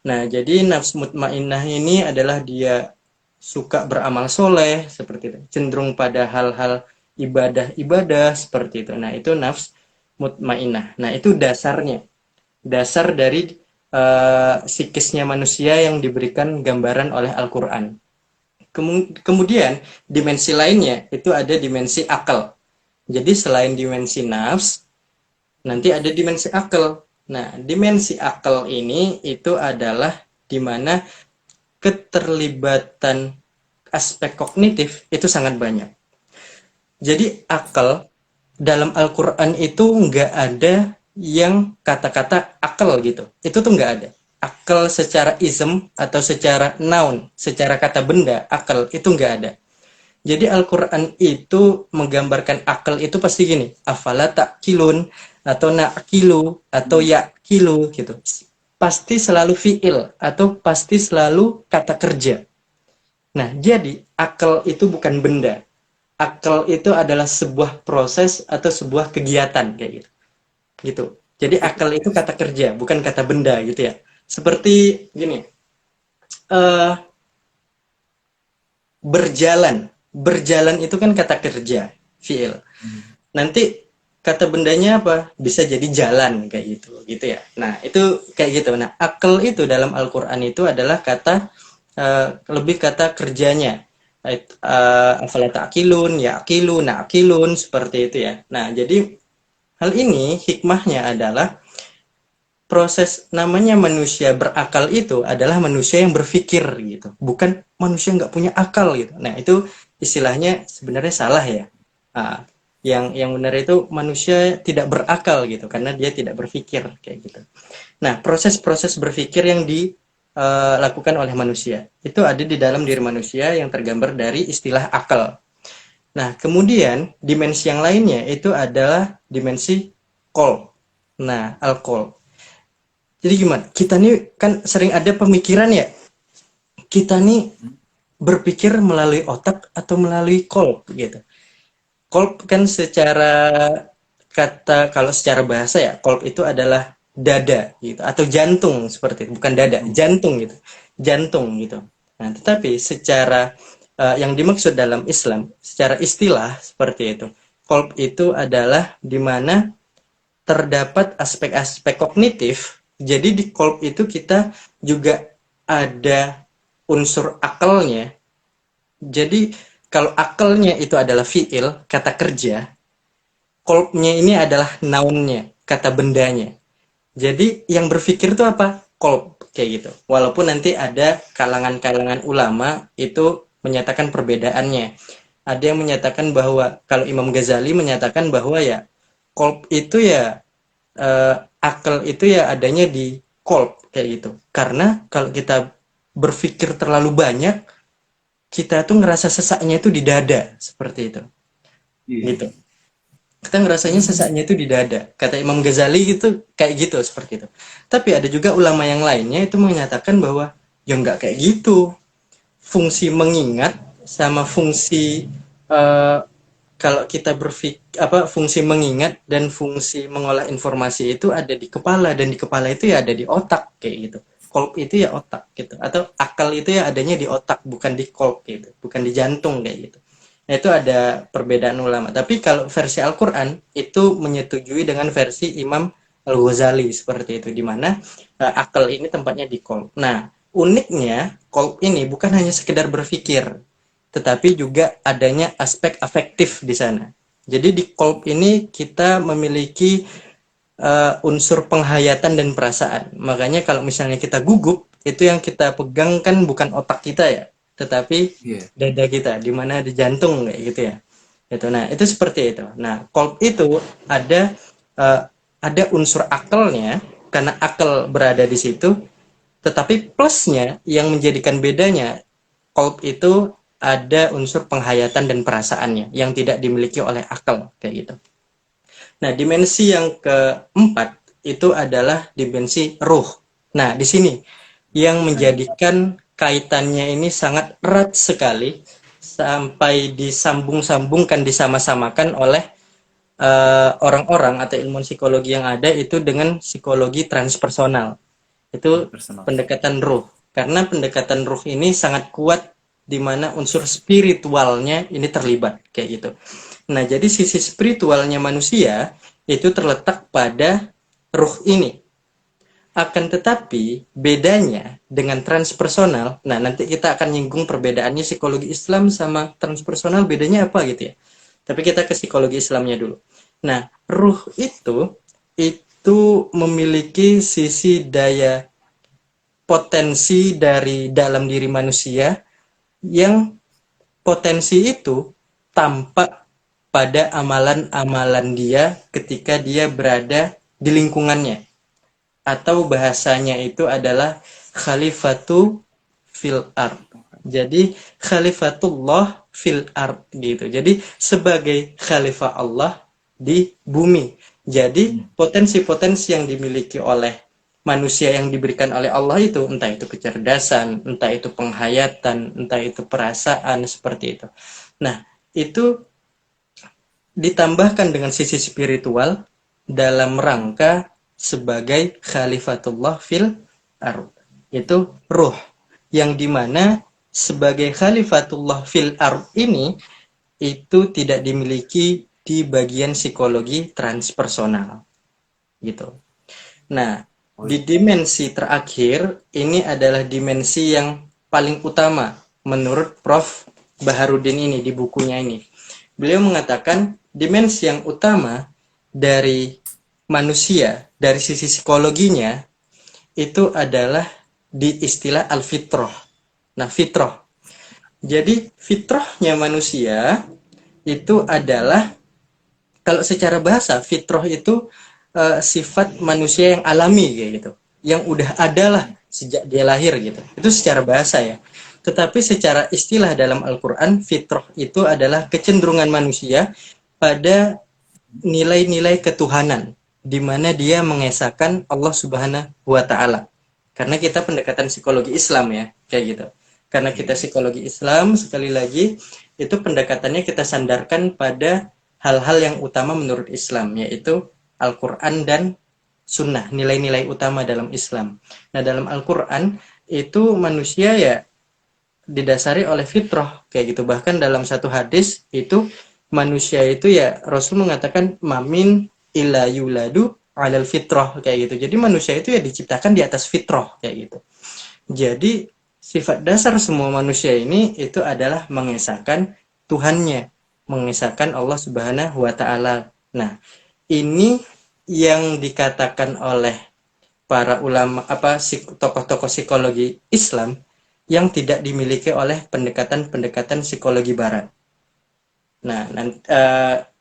Nah, jadi nafs mutmainnah ini adalah dia suka beramal soleh seperti itu, cenderung pada hal-hal ibadah-ibadah seperti itu. Nah, itu nafs mutmainnah. Nah, itu dasarnya, dasar dari psikisnya manusia yang diberikan gambaran oleh Al-Quran. Kemudian dimensi lainnya itu ada dimensi akal. Jadi selain dimensi nafs, nanti ada dimensi akal. Nah, dimensi akal ini itu adalah di mana keterlibatan aspek kognitif itu sangat banyak. Jadi akal dalam Al-Quran itu nggak ada yang kata-kata akal gitu. Itu tuh nggak ada. Akal secara ism atau secara noun, secara kata benda, akal itu nggak ada. Jadi Al-Quran itu menggambarkan akal itu pasti gini, afala ta'kilun, atau na'kilu, atau ya'kilu gitu. Pasti selalu fi'il, atau pasti selalu kata kerja. Nah, jadi akal itu bukan benda. Akal itu adalah sebuah proses atau sebuah kegiatan kayak gitu. Gitu. Jadi akal itu kata kerja, bukan kata benda gitu ya. Seperti gini, eh berjalan. Berjalan itu kan kata kerja, fiil. Nanti kata bendanya apa? Bisa jadi jalan kayak gitu ya. Nah, itu kayak gitu. Nah, akal itu dalam Al-Qur'an itu adalah kata lebih kata kerjanya. Afala ta'qilun, ya'qilun, na'qilun seperti itu ya. Nah, jadi hal ini hikmahnya adalah proses namanya manusia berakal itu adalah manusia yang berpikir gitu, bukan manusia nggak punya akal gitu. Nah, itu istilahnya sebenarnya salah ya. Nah, yang benar itu manusia tidak berakal gitu karena dia tidak berpikir kayak gitu. Nah, proses-proses berpikir yang dilakukan oleh manusia itu ada di dalam diri manusia yang tergambar dari istilah akal. Nah, kemudian dimensi yang lainnya itu adalah dimensi qalb. Nah, al-qalb. Jadi gimana? Kita nih kan sering ada pemikiran ya. Kita nih berpikir melalui otak atau melalui qalb gitu. Qalb kan secara kata, kalau secara bahasa ya, qalb itu adalah dada gitu atau jantung seperti itu, bukan dada, jantung gitu. Jantung gitu. Nah, tetapi secara yang dimaksud dalam Islam secara istilah seperti itu. Qalb itu adalah di mana terdapat aspek-aspek kognitif. Jadi di qalb itu kita juga ada unsur akalnya. Jadi kalau akalnya itu adalah fiil, kata kerja, qalbnya ini adalah nounnya, kata bendanya. Jadi yang berpikir itu apa? Qalb kayak gitu. Walaupun nanti ada kalangan-kalangan ulama itu menyatakan perbedaannya. Ada yang menyatakan bahwa kalau Imam Ghazali menyatakan bahwa ya qalb itu ya akal itu ya adanya di qalb kayak gitu. Karena kalau kita berpikir terlalu banyak, kita tuh ngerasa sesaknya itu di dada seperti itu. Iya. Gitu. Kita ngerasanya sesaknya itu di dada. Kata Imam Ghazali gitu kayak gitu seperti itu. Tapi ada juga ulama yang lainnya itu menyatakan bahwa ya nggak kayak gitu. Fungsi mengingat sama fungsi eh, kalau kita fungsi mengingat dan fungsi mengolah informasi itu ada di kepala, dan di kepala itu ya ada di otak kayak gitu. Kolb itu ya otak gitu, atau akal itu ya adanya di otak, bukan di kolb gitu, bukan di jantung kayak gitu. Nah, itu ada perbedaan ulama. Tapi kalau versi Al-Quran itu menyetujui dengan versi Imam Al-Ghazali seperti itu, di mana akal ini tempatnya di kolb. Nah, uniknya kolb ini bukan hanya sekedar berpikir, tetapi juga adanya aspek afektif di sana. Jadi di kolb ini kita memiliki unsur penghayatan dan perasaan. Makanya kalau misalnya kita gugup, itu yang kita pegang kan bukan otak kita ya, tetapi Iya. dada kita, di mana ada jantung kayak gitu ya. Itu. Nah, itu seperti itu. Nah, kolb itu ada uh, ada unsur akalnya, karena akal berada di situ, tetapi plusnya yang menjadikan bedanya, kolb itu ada unsur penghayatan dan perasaannya yang tidak dimiliki oleh akal kayak gitu. Nah, dimensi yang keempat itu adalah dimensi ruh. Nah, di sini yang menjadikan kaitannya ini sangat erat sekali, sampai disambung-sambungkan, disama-samakan oleh orang-orang atau ilmu psikologi yang ada itu dengan psikologi transpersonal. Itu Personal. pendekatan ruh. Karena pendekatan ruh ini sangat kuat, di mana unsur spiritualnya ini terlibat kayak gitu. Nah, jadi sisi spiritualnya manusia itu terletak pada ruh ini. Akan tetapi bedanya dengan transpersonal, nah nanti kita akan nyinggung perbedaannya psikologi Islam sama transpersonal, bedanya apa gitu ya. Tapi kita ke psikologi Islamnya dulu. Nah, ruh itu memiliki sisi daya potensi dari dalam diri manusia, yang potensi itu tampak pada amalan-amalan dia ketika dia berada di lingkungannya, atau bahasanya itu adalah khalifatu fil ard. Jadi khalifatullah fil ard gitu. Jadi sebagai khalifah Allah di bumi. Jadi potensi-potensi yang dimiliki oleh manusia yang diberikan oleh Allah itu, entah itu kecerdasan, entah itu penghayatan, entah itu perasaan, seperti itu. Nah, itu ditambahkan dengan sisi spiritual dalam rangka sebagai khalifatullah fil ard. Itu ruh, yang dimana sebagai khalifatullah fil ard ini itu tidak dimiliki di bagian psikologi transpersonal gitu. Nah, di dimensi terakhir ini adalah dimensi yang paling utama menurut Prof. Baharudin ini di bukunya ini. Beliau mengatakan dimensi yang utama dari manusia dari sisi psikologinya itu adalah di istilah al-fitrah. Nah, fitrah. Jadi fitrahnya manusia itu adalah, kalau secara bahasa fitrah itu sifat manusia yang alami kayak gitu, yang udah ada lah sejak dia lahir gitu. Itu secara bahasa ya. Tetapi secara istilah dalam Al-Quran, fitrah itu adalah kecenderungan manusia pada nilai-nilai ketuhanan, di mana dia mengesahkan Allah Subhanahu wa Ta'ala. Karena kita pendekatan psikologi Islam ya, kayak gitu. Karena kita psikologi Islam, sekali lagi itu pendekatannya kita sandarkan pada hal-hal yang utama menurut Islam, yaitu Al-Quran dan Sunnah, nilai-nilai utama dalam Islam. Nah, dalam Al-Quran itu manusia ya didasari oleh fitrah kayak gitu. Bahkan dalam satu hadis itu manusia itu ya Rasul mengatakan mamin illa yuladu alal fitrah kayak gitu. Jadi manusia itu ya diciptakan di atas fitrah kayak gitu. Jadi sifat dasar semua manusia ini itu adalah mengesahkan Tuhannya, mengesahkan Allah Subhanahu wa Ta'ala. Nah, ini yang dikatakan oleh para ulama tokoh-tokoh psikologi Islam yang tidak dimiliki oleh pendekatan-pendekatan psikologi barat. Nah,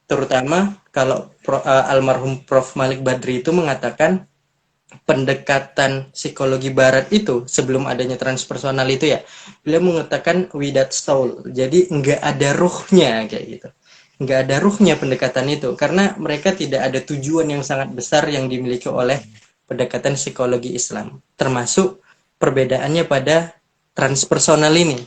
terutama kalau almarhum Prof. Malik Badri itu mengatakan pendekatan psikologi barat itu sebelum adanya transpersonal itu ya, beliau mengatakan without soul. Jadi enggak ada ruhnya kayak gitu. Enggak ada ruhnya pendekatan itu, karena mereka tidak ada tujuan yang sangat besar yang dimiliki oleh pendekatan psikologi Islam. Termasuk perbedaannya pada transpersonal ini.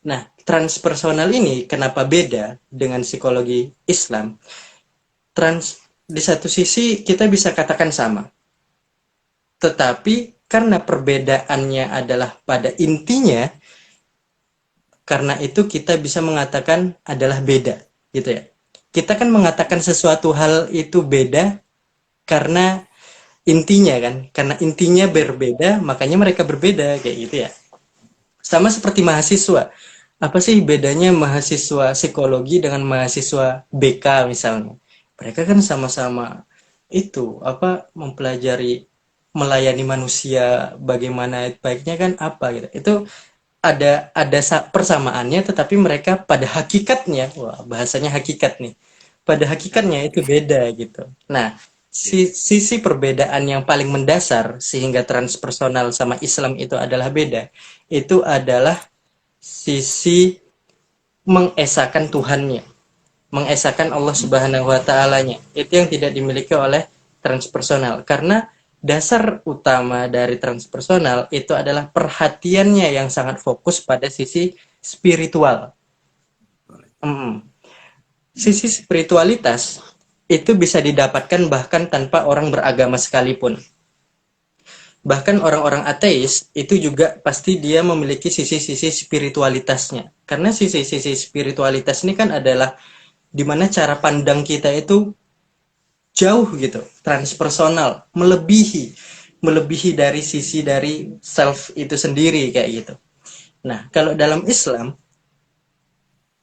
Nah, transpersonal ini kenapa beda dengan psikologi Islam? Di satu sisi kita bisa katakan sama, tetapi karena perbedaannya adalah pada intinya, karena itu kita bisa mengatakan adalah beda, gitu ya. Kita kan mengatakan sesuatu hal itu beda karena intinya kan, karena intinya berbeda, makanya mereka berbeda kayak gitu ya. Sama seperti mahasiswa. Apa sih bedanya mahasiswa psikologi dengan mahasiswa BK misalnya? Mereka kan sama-sama itu apa mempelajari melayani manusia, bagaimana baiknya kan apa gitu. Itu ada persamaannya, tetapi mereka pada hakikatnya, wah bahasanya hakikat nih, pada hakikatnya itu beda gitu. Nah, sisi perbedaan yang paling mendasar sehingga transpersonal sama Islam itu adalah beda, itu adalah sisi mengesahkan Tuhannya, mengesahkan Allah Subhanahu wa Ta'alanya. Itu yang tidak dimiliki oleh transpersonal, karena dasar utama dari transpersonal itu adalah perhatiannya yang sangat fokus pada sisi spiritual. Sisi spiritualitas itu bisa didapatkan bahkan tanpa orang beragama sekalipun. Bahkan orang-orang ateis itu juga pasti dia memiliki sisi-sisi spiritualitasnya. Karena sisi-sisi spiritualitas ini kan adalah dimana cara pandang kita itu jauh gitu, transpersonal, melebihi dari sisi dari self itu sendiri kayak gitu. Nah, kalau dalam Islam,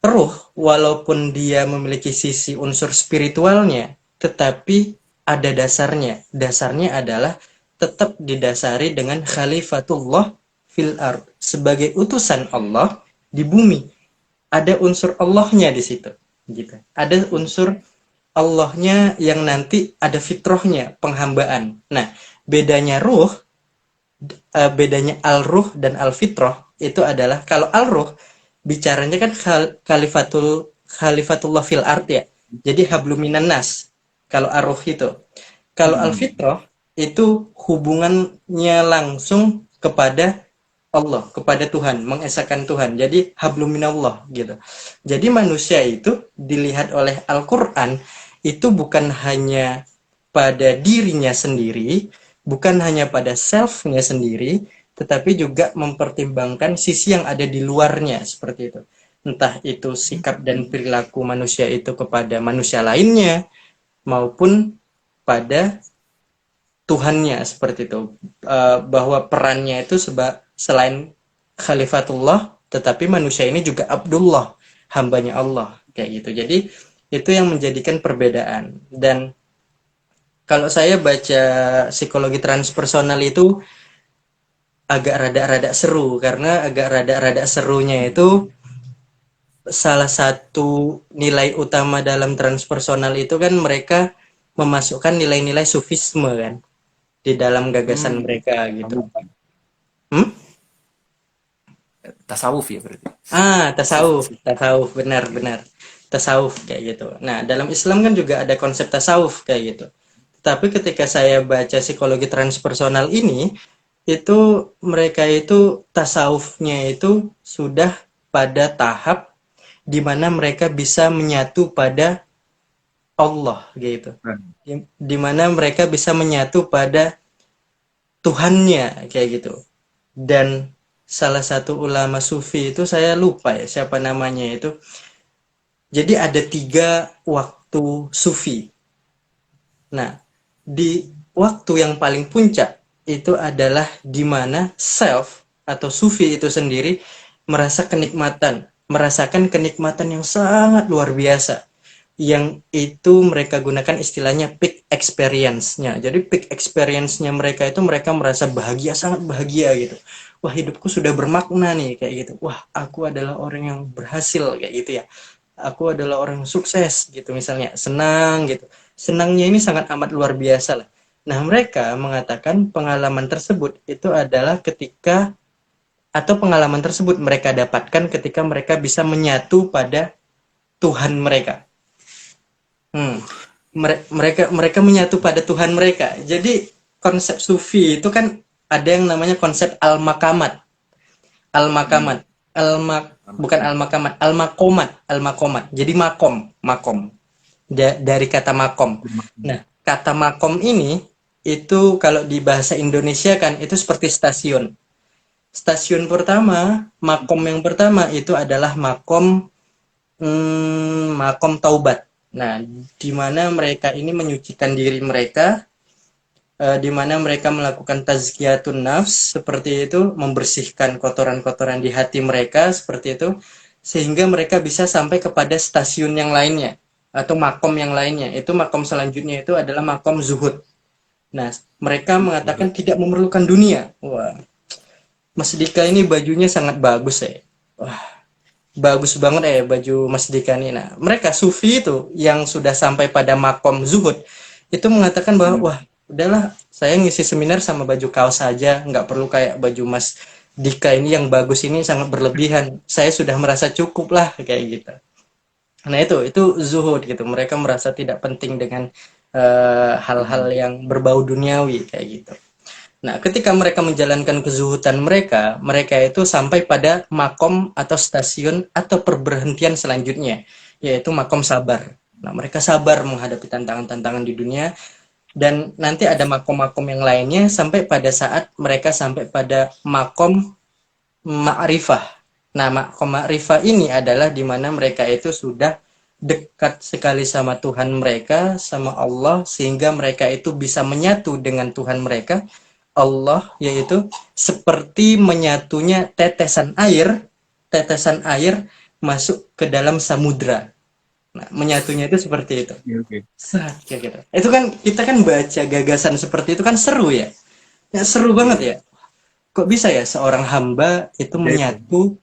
ruh walaupun dia memiliki sisi unsur spiritualnya, tetapi ada dasarnya. Dasarnya adalah tetap didasari dengan khalifatullah fil ard, sebagai utusan Allah di bumi. Ada unsur Allahnya di situ, gitu. Ada unsur Allahnya yang nanti ada fitrahnya, penghambaan. Nah, bedanya ruh, bedanya al-ruh dan al-fitrah itu adalah kalau al-ruh bicaranya kan khalifatullah fil ard ya. Jadi habluminan nas. Kalau ar-ruh itu. Kalau al-fitrah itu hubungannya langsung kepada Allah, kepada Tuhan, mengesahkan Tuhan. Jadi habluminallah gitu. Jadi manusia itu dilihat oleh Al-Qur'an itu bukan hanya pada dirinya sendiri, bukan hanya pada self-nya sendiri, tetapi juga mempertimbangkan sisi yang ada di luarnya seperti itu. Entah itu sikap dan perilaku manusia itu kepada manusia lainnya maupun pada Tuhannya seperti itu. Bahwa perannya itu selain khalifatullah, tetapi manusia ini juga Abdullah, hambanya Allah kayak gitu. Jadi itu yang menjadikan perbedaan. Dan kalau saya baca psikologi transpersonal itu agak rada-rada seru, karena agak rada-rada serunya itu salah satu nilai utama dalam transpersonal itu kan mereka memasukkan nilai-nilai sufisme kan di dalam gagasan mereka gitu. Tasawuf ya berarti. Tasawuf, benar-benar. Tasawuf kayak gitu. Nah, dalam Islam kan juga ada konsep tasawuf kayak gitu. Tapi ketika saya baca psikologi transpersonal ini, itu mereka itu tasawufnya itu sudah pada tahap di mana mereka bisa menyatu pada Allah gitu. Di mana mereka bisa menyatu pada Tuhannya kayak gitu. Dan salah satu ulama sufi itu saya lupa ya siapa namanya itu. Jadi ada 3 waktu sufi. Nah, di waktu yang paling puncak itu adalah di mana self atau sufi itu sendiri merasakan kenikmatan yang sangat luar biasa. Yang itu mereka gunakan istilahnya peak experience-nya. Jadi peak experience-nya mereka itu mereka merasa bahagia, sangat bahagia gitu. Wah, hidupku sudah bermakna nih kayak gitu. Wah, aku adalah orang yang berhasil kayak gitu ya. Aku adalah orang sukses gitu misalnya. Senang gitu. Senangnya ini sangat amat luar biasa lah. Nah, mereka mengatakan pengalaman tersebut itu adalah pengalaman tersebut mereka dapatkan ketika mereka bisa menyatu pada Tuhan mereka. Mereka menyatu pada Tuhan mereka. Jadi konsep sufi itu kan ada yang namanya konsep al-makamat. bukan al-makamat, al-makomat. Jadi makom. Dari kata makom. Nah, kata makom ini itu kalau di bahasa Indonesia kan itu seperti stasiun. Stasiun pertama, makom yang pertama itu adalah makom taubat. Nah, di mana mereka ini menyucikan diri mereka, di mana mereka melakukan tazkiyatun nafs seperti itu, membersihkan kotoran-kotoran di hati mereka seperti itu, sehingga mereka bisa sampai kepada stasiun yang lainnya atau makom yang lainnya. Itu makom selanjutnya itu adalah makom zuhud. Nah, mereka mengatakan tidak memerlukan dunia. Wah, Mas Dika ini bajunya sangat bagus ya. Wah, bagus banget ya baju Mas Dika ini. Nah, mereka sufi itu yang sudah sampai pada makom zuhud itu mengatakan bahwa wah, udahlah saya ngisi seminar sama baju kaos saja, nggak perlu kayak baju Mas Dika ini yang bagus ini sangat berlebihan. Saya sudah merasa cukup lah kayak gitu. Nah, itu zuhud gitu. Mereka merasa tidak penting dengan hal-hal yang berbau duniawi kayak gitu. Nah, ketika mereka menjalankan kezuhudan mereka, mereka itu sampai pada makom atau stasiun atau perberhentian selanjutnya, yaitu makom sabar. Nah, mereka sabar menghadapi tantangan-tantangan di dunia, dan nanti ada makom-makom yang lainnya sampai pada saat mereka sampai pada makom ma'rifah. Nah, makom ma'rifah ini adalah di mana mereka itu sudah dekat sekali sama Tuhan mereka, sama Allah, sehingga mereka itu bisa menyatu dengan Tuhan mereka, Allah, yaitu seperti menyatunya tetesan air masuk ke dalam samudra. Nah, menyatunya itu seperti itu. Oke. Sat, kayak gitu. Itu kan kita kan baca gagasan seperti itu kan seru ya. Ya seru banget ya. Kok bisa ya seorang hamba itu menyatu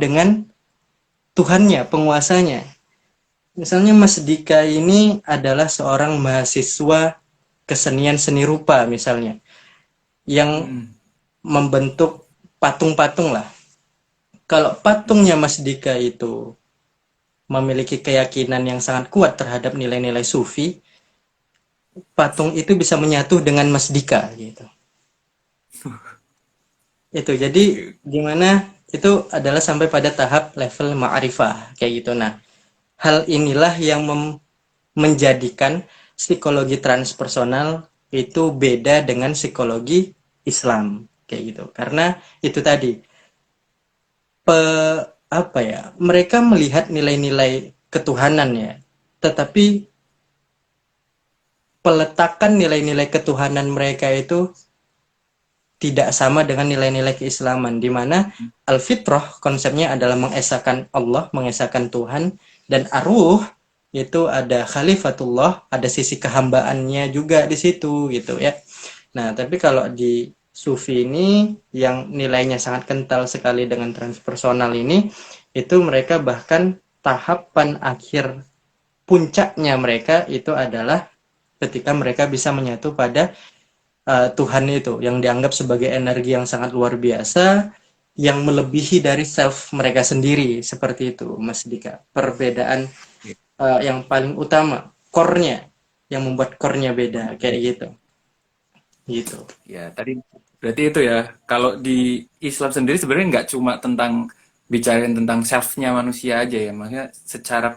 dengan Tuhannya, penguasanya. Misalnya Mas Dika ini adalah seorang mahasiswa kesenian seni rupa misalnya yang membentuk patung-patung lah. Kalau patungnya Mas Dika itu memiliki keyakinan yang sangat kuat terhadap nilai-nilai sufi, patung itu bisa menyatu dengan Mas Dika gitu. Itu jadi gimana itu adalah sampai pada tahap level ma'rifah kayak gitu. Nah, hal inilah yang menjadikan psikologi transpersonal itu beda dengan psikologi Islam kayak gitu. Karena itu tadi apa ya? Mereka melihat nilai-nilai ketuhanan ya. Tetapi peletakan nilai-nilai ketuhanan mereka itu tidak sama dengan nilai-nilai keislaman, di mana al-fitrah konsepnya adalah mengesahkan Allah, mengesahkan Tuhan, dan arwuh itu ada khalifatullah, ada sisi kehambaannya juga di situ gitu ya. Nah, tapi kalau di sufi ini yang nilainya sangat kental sekali dengan transpersonal ini, itu mereka bahkan tahapan akhir puncaknya mereka itu adalah ketika mereka bisa menyatu pada Tuhan itu yang dianggap sebagai energi yang sangat luar biasa yang melebihi dari self mereka sendiri seperti itu Mas Dika. Perbedaan yang paling utama core-nya yang membuat core-nya beda kayak gitu. Gitu. Ya, tadi berarti itu ya. Kalau di Islam sendiri sebenarnya nggak cuma tentang bicarain tentang self-nya manusia aja ya, maksudnya secara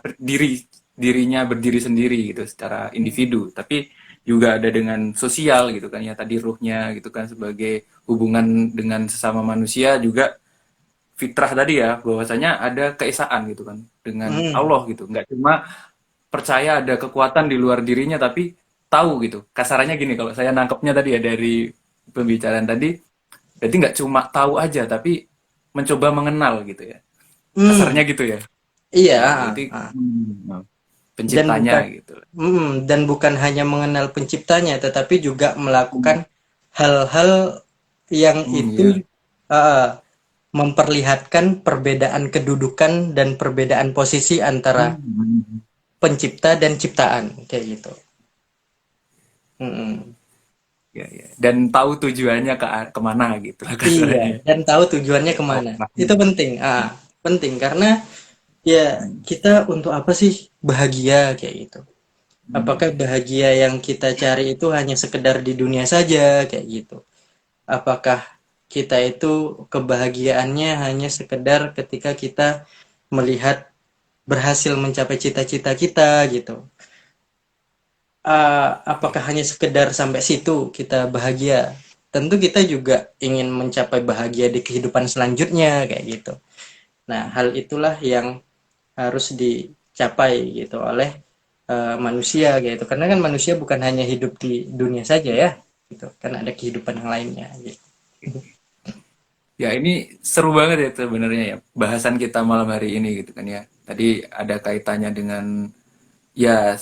dirinya berdiri sendiri gitu, secara individu, tapi juga ada dengan sosial gitu kan ya, tadi ruhnya gitu kan sebagai hubungan dengan sesama manusia juga fitrah tadi ya, bahwasanya ada keesaan gitu kan dengan Allah gitu, nggak cuma percaya ada kekuatan di luar dirinya tapi tahu gitu. Kasarannya gini kalau saya nangkepnya tadi ya dari pembicaraan tadi, berarti nggak cuma tahu aja tapi mencoba mengenal gitu ya. Kasarnya gitu ya. Iya. Ya, berarti penciptanya gitu. Dan bukan hanya mengenal penciptanya, tetapi juga melakukan hal-hal yang itu memperlihatkan perbedaan kedudukan dan perbedaan posisi antara pencipta dan ciptaan kayak gitu. Ya, ya. Dan tahu tujuannya kemana gitu lah Iya, kasarnya. dan tahu tujuannya Oh, kemana. Itu penting. Penting karena ya kita untuk apa sih bahagia kayak gitu. Apakah bahagia yang kita cari itu hanya sekedar di dunia saja kayak gitu? Apakah kita itu kebahagiaannya hanya sekedar ketika kita melihat berhasil mencapai cita-cita kita gitu. Apakah hanya sekedar sampai situ kita bahagia? Tentu kita juga ingin mencapai bahagia di kehidupan selanjutnya kayak gitu. Nah, hal itulah yang harus dicapai gitu oleh manusia gitu. Karena kan manusia bukan hanya hidup di dunia saja ya, gitu. Kan ada kehidupan yang lainnya gitu. Ya, ini seru banget ya sebenarnya ya bahasan kita malam hari ini gitu kan ya. Tadi ada kaitannya dengan ya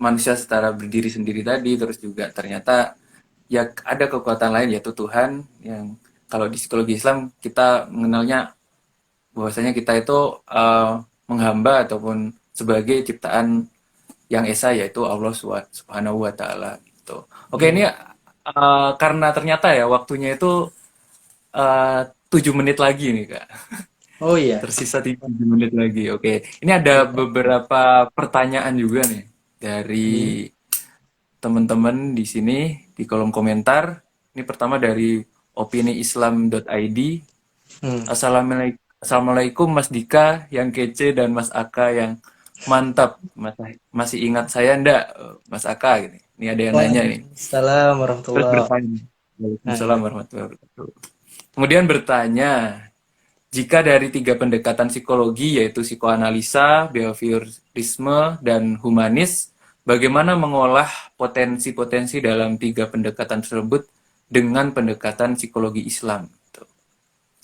manusia setara berdiri sendiri tadi, terus juga ternyata ya ada kekuatan lain yaitu Tuhan yang kalau di psikologi Islam kita mengenalnya bahwasanya kita itu menghamba ataupun sebagai ciptaan yang esa yaitu Allah Subhanahu wa taala gitu. Oke, ini Hmm. karena ternyata ya waktunya itu 7 menit lagi nih Kak. Oh iya. Tersisa 7 menit lagi. Oke. Ini ada Iya. beberapa pertanyaan juga nih dari Hmm. teman-teman di sini di kolom komentar. Ini pertama dari opiniislam.id. Hmm. Assalamualaikum Mas Dika yang kece dan Mas Aka yang mantap. Masih ingat saya ndak Mas Aka gini. Ini ada yang nanya nih. Waalaikumsalam Terus warahmatullah. bertanya. Waalaikumsalam Nah, warahmatullahi wabarakatuh. Kemudian bertanya, jika dari tiga pendekatan psikologi yaitu psikoanalisa, behaviorisme, dan humanis, bagaimana mengolah potensi-potensi dalam tiga pendekatan tersebut dengan pendekatan psikologi Islam? Gitu.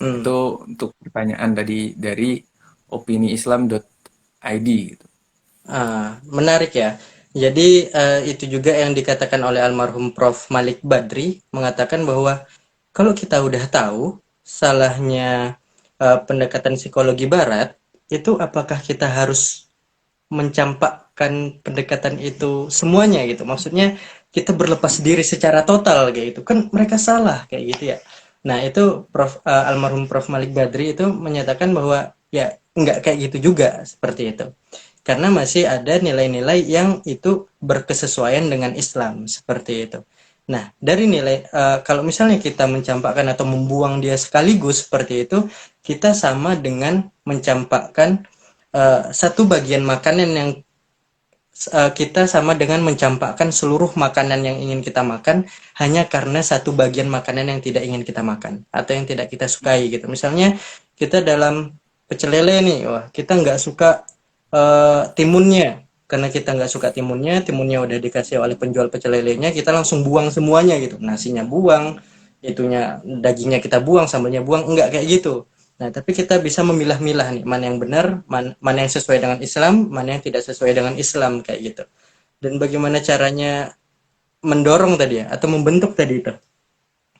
hmm. Itu untuk pertanyaan tadi dari opiniislam.id. Gitu. Menarik ya. Jadi itu juga yang dikatakan oleh almarhum Prof. Malik Badri mengatakan bahwa kalau kita udah tahu salahnya pendekatan psikologi Barat, itu apakah kita harus mencampakkan pendekatan itu semuanya gitu? Maksudnya kita berlepas diri secara total kayak gitu. Kan mereka salah kayak gitu ya. Nah, itu almarhum Prof. Malik Badri itu menyatakan bahwa ya nggak kayak gitu juga seperti itu. Karena masih ada nilai-nilai yang itu berkesesuaian dengan Islam seperti itu. Nah, dari nilai kalau misalnya kita mencampakkan atau membuang dia sekaligus seperti itu, kita sama dengan mencampakkan satu bagian makanan yang kita sama dengan mencampakkan seluruh makanan yang ingin kita makan hanya karena satu bagian makanan yang tidak ingin kita makan atau yang tidak kita sukai gitu. Misalnya kita dalam pecel lele nih, wah kita nggak suka timunnya. Karena kita nggak suka timunnya, timunnya udah dikasih oleh penjual pecel lelenya, kita langsung buang semuanya gitu. Nasinya buang, itunya dagingnya kita buang, sambalnya buang, enggak kayak gitu. Nah, tapi kita bisa memilah-milah nih, mana yang benar, mana yang sesuai dengan Islam, mana yang tidak sesuai dengan Islam kayak gitu. Dan bagaimana caranya mendorong tadi ya, atau membentuk tadi itu.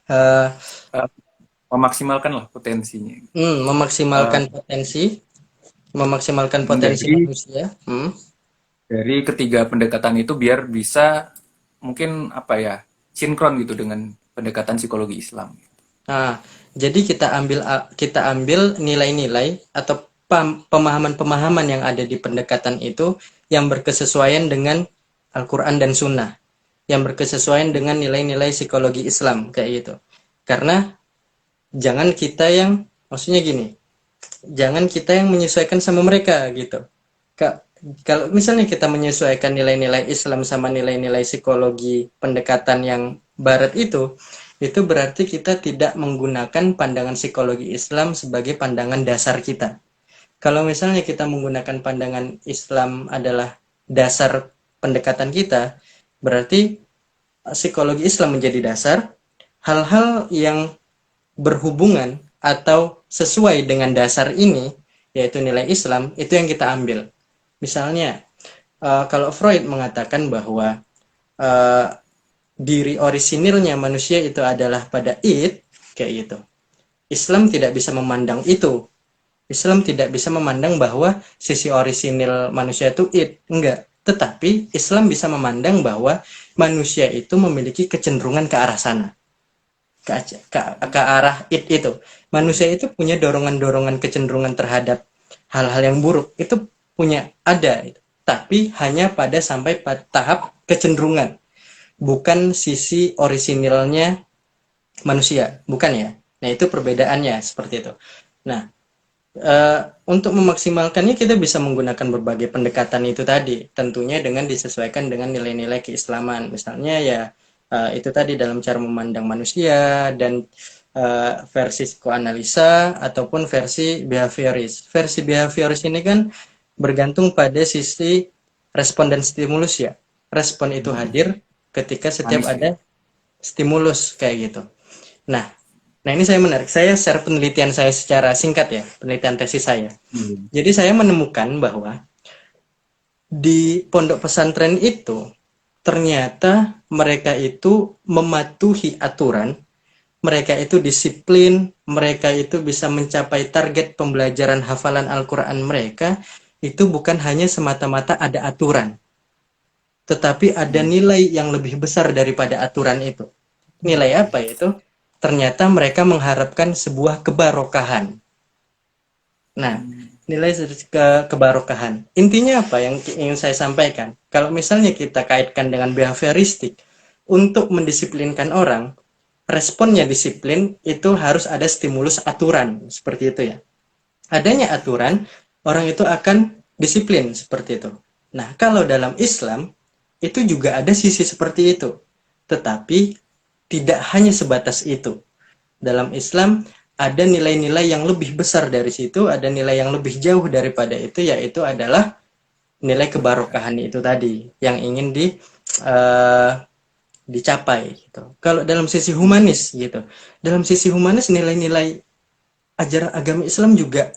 Eh, Uh, Memaksimalkan lah potensinya. Uh, memaksimalkan potensi dari manusia. Hmm. dari ketiga pendekatan itu biar bisa mungkin apa ya sinkron gitu dengan pendekatan psikologi Islam. Nah, jadi kita ambil nilai-nilai atau pemahaman-pemahaman yang ada di pendekatan itu yang berkesesuaian dengan Al-Quran dan Sunnah, yang berkesesuaian dengan nilai-nilai psikologi Islam kayak gitu. Karena jangan kita yang, maksudnya gini, jangan kita yang menyesuaikan sama mereka gitu. Kalau misalnya kita menyesuaikan nilai-nilai Islam sama nilai-nilai psikologi pendekatan yang Barat itu berarti kita tidak menggunakan pandangan psikologi Islam sebagai pandangan dasar kita. Kalau misalnya kita menggunakan pandangan Islam adalah dasar pendekatan kita, berarti psikologi Islam menjadi dasar, hal-hal yang berhubungan atau sesuai dengan dasar ini, yaitu nilai Islam, itu yang kita ambil. Misalnya, kalau Freud mengatakan bahwa uh, diri orisinilnya manusia itu adalah pada id, kayak gitu. Islam tidak bisa memandang itu. Islam tidak bisa memandang bahwa sisi orisinil manusia itu id, enggak. Tetapi Islam bisa memandang bahwa manusia itu memiliki kecenderungan ke arah sana, ke arah itu. Manusia itu punya dorongan-dorongan kecenderungan terhadap hal-hal yang buruk. Itu punya ada, tapi hanya pada sampai pada tahap kecenderungan, bukan sisi orisinilnya manusia, bukan ya. Nah, itu perbedaannya seperti itu. Nah, untuk memaksimalkannya kita bisa menggunakan berbagai pendekatan itu tadi, tentunya dengan disesuaikan dengan nilai-nilai keislaman. Misalnya ya itu tadi dalam cara memandang manusia dan versi psikoanalisa ataupun versi behavioris. Versi behavioris ini kan bergantung pada sisi respon dan stimulus ya. Respon itu hadir ketika setiap Manis ya. ada stimulus kayak gitu. Nah, nah ini saya menarik. Saya share penelitian saya secara singkat ya, penelitian tesis saya. Hmm. Jadi saya menemukan bahwa di pondok pesantren itu ternyata mereka itu mematuhi aturan, mereka itu disiplin, mereka itu bisa mencapai target pembelajaran hafalan Al-Quran mereka, itu bukan hanya semata-mata ada aturan, tetapi ada Hmm. nilai yang lebih besar daripada aturan itu. Nilai apa itu? Ternyata mereka mengharapkan sebuah kebarokahan. Nah, nilai kebarokahan. Intinya apa yang ingin saya sampaikan? Kalau misalnya kita kaitkan dengan behavioristik, untuk mendisiplinkan orang, responnya disiplin itu harus ada stimulus aturan, seperti itu ya. Adanya aturan, orang itu akan disiplin, seperti itu. Nah, kalau dalam Islam, itu juga ada sisi seperti itu. Tetapi, tidak hanya sebatas itu. Dalam Islam ada nilai-nilai yang lebih besar dari situ, ada nilai yang lebih jauh daripada itu, yaitu adalah nilai kebarokahan itu tadi yang ingin uh, dicapai gitu. Kalau dalam sisi humanis gitu, dalam sisi humanis nilai-nilai ajaran agama Islam juga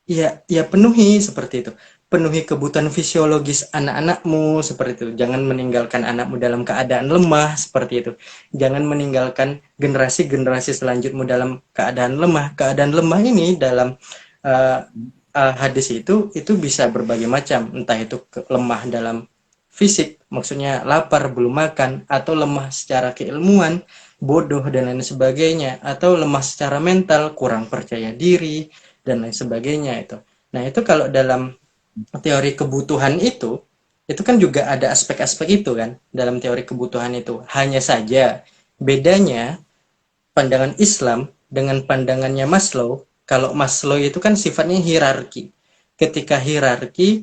ya penuhi seperti itu. Penuhi kebutuhan fisiologis anak-anakmu seperti itu. Jangan meninggalkan anakmu dalam keadaan lemah seperti itu. Jangan meninggalkan generasi-generasi selanjutmu dalam keadaan lemah. Keadaan lemah ini dalam uh, hadis itu bisa berbagai macam. Entah itu lemah dalam fisik, maksudnya lapar belum makan, atau lemah secara keilmuan, bodoh dan lain sebagainya, atau lemah secara mental, kurang percaya diri dan lain sebagainya itu. Nah, itu kalau dalam teori kebutuhan itu kan juga ada aspek-aspek itu kan dalam teori kebutuhan itu. Hanya saja bedanya pandangan Islam dengan pandangannya Maslow. Kalau Maslow itu kan sifatnya hierarki. Ketika hierarki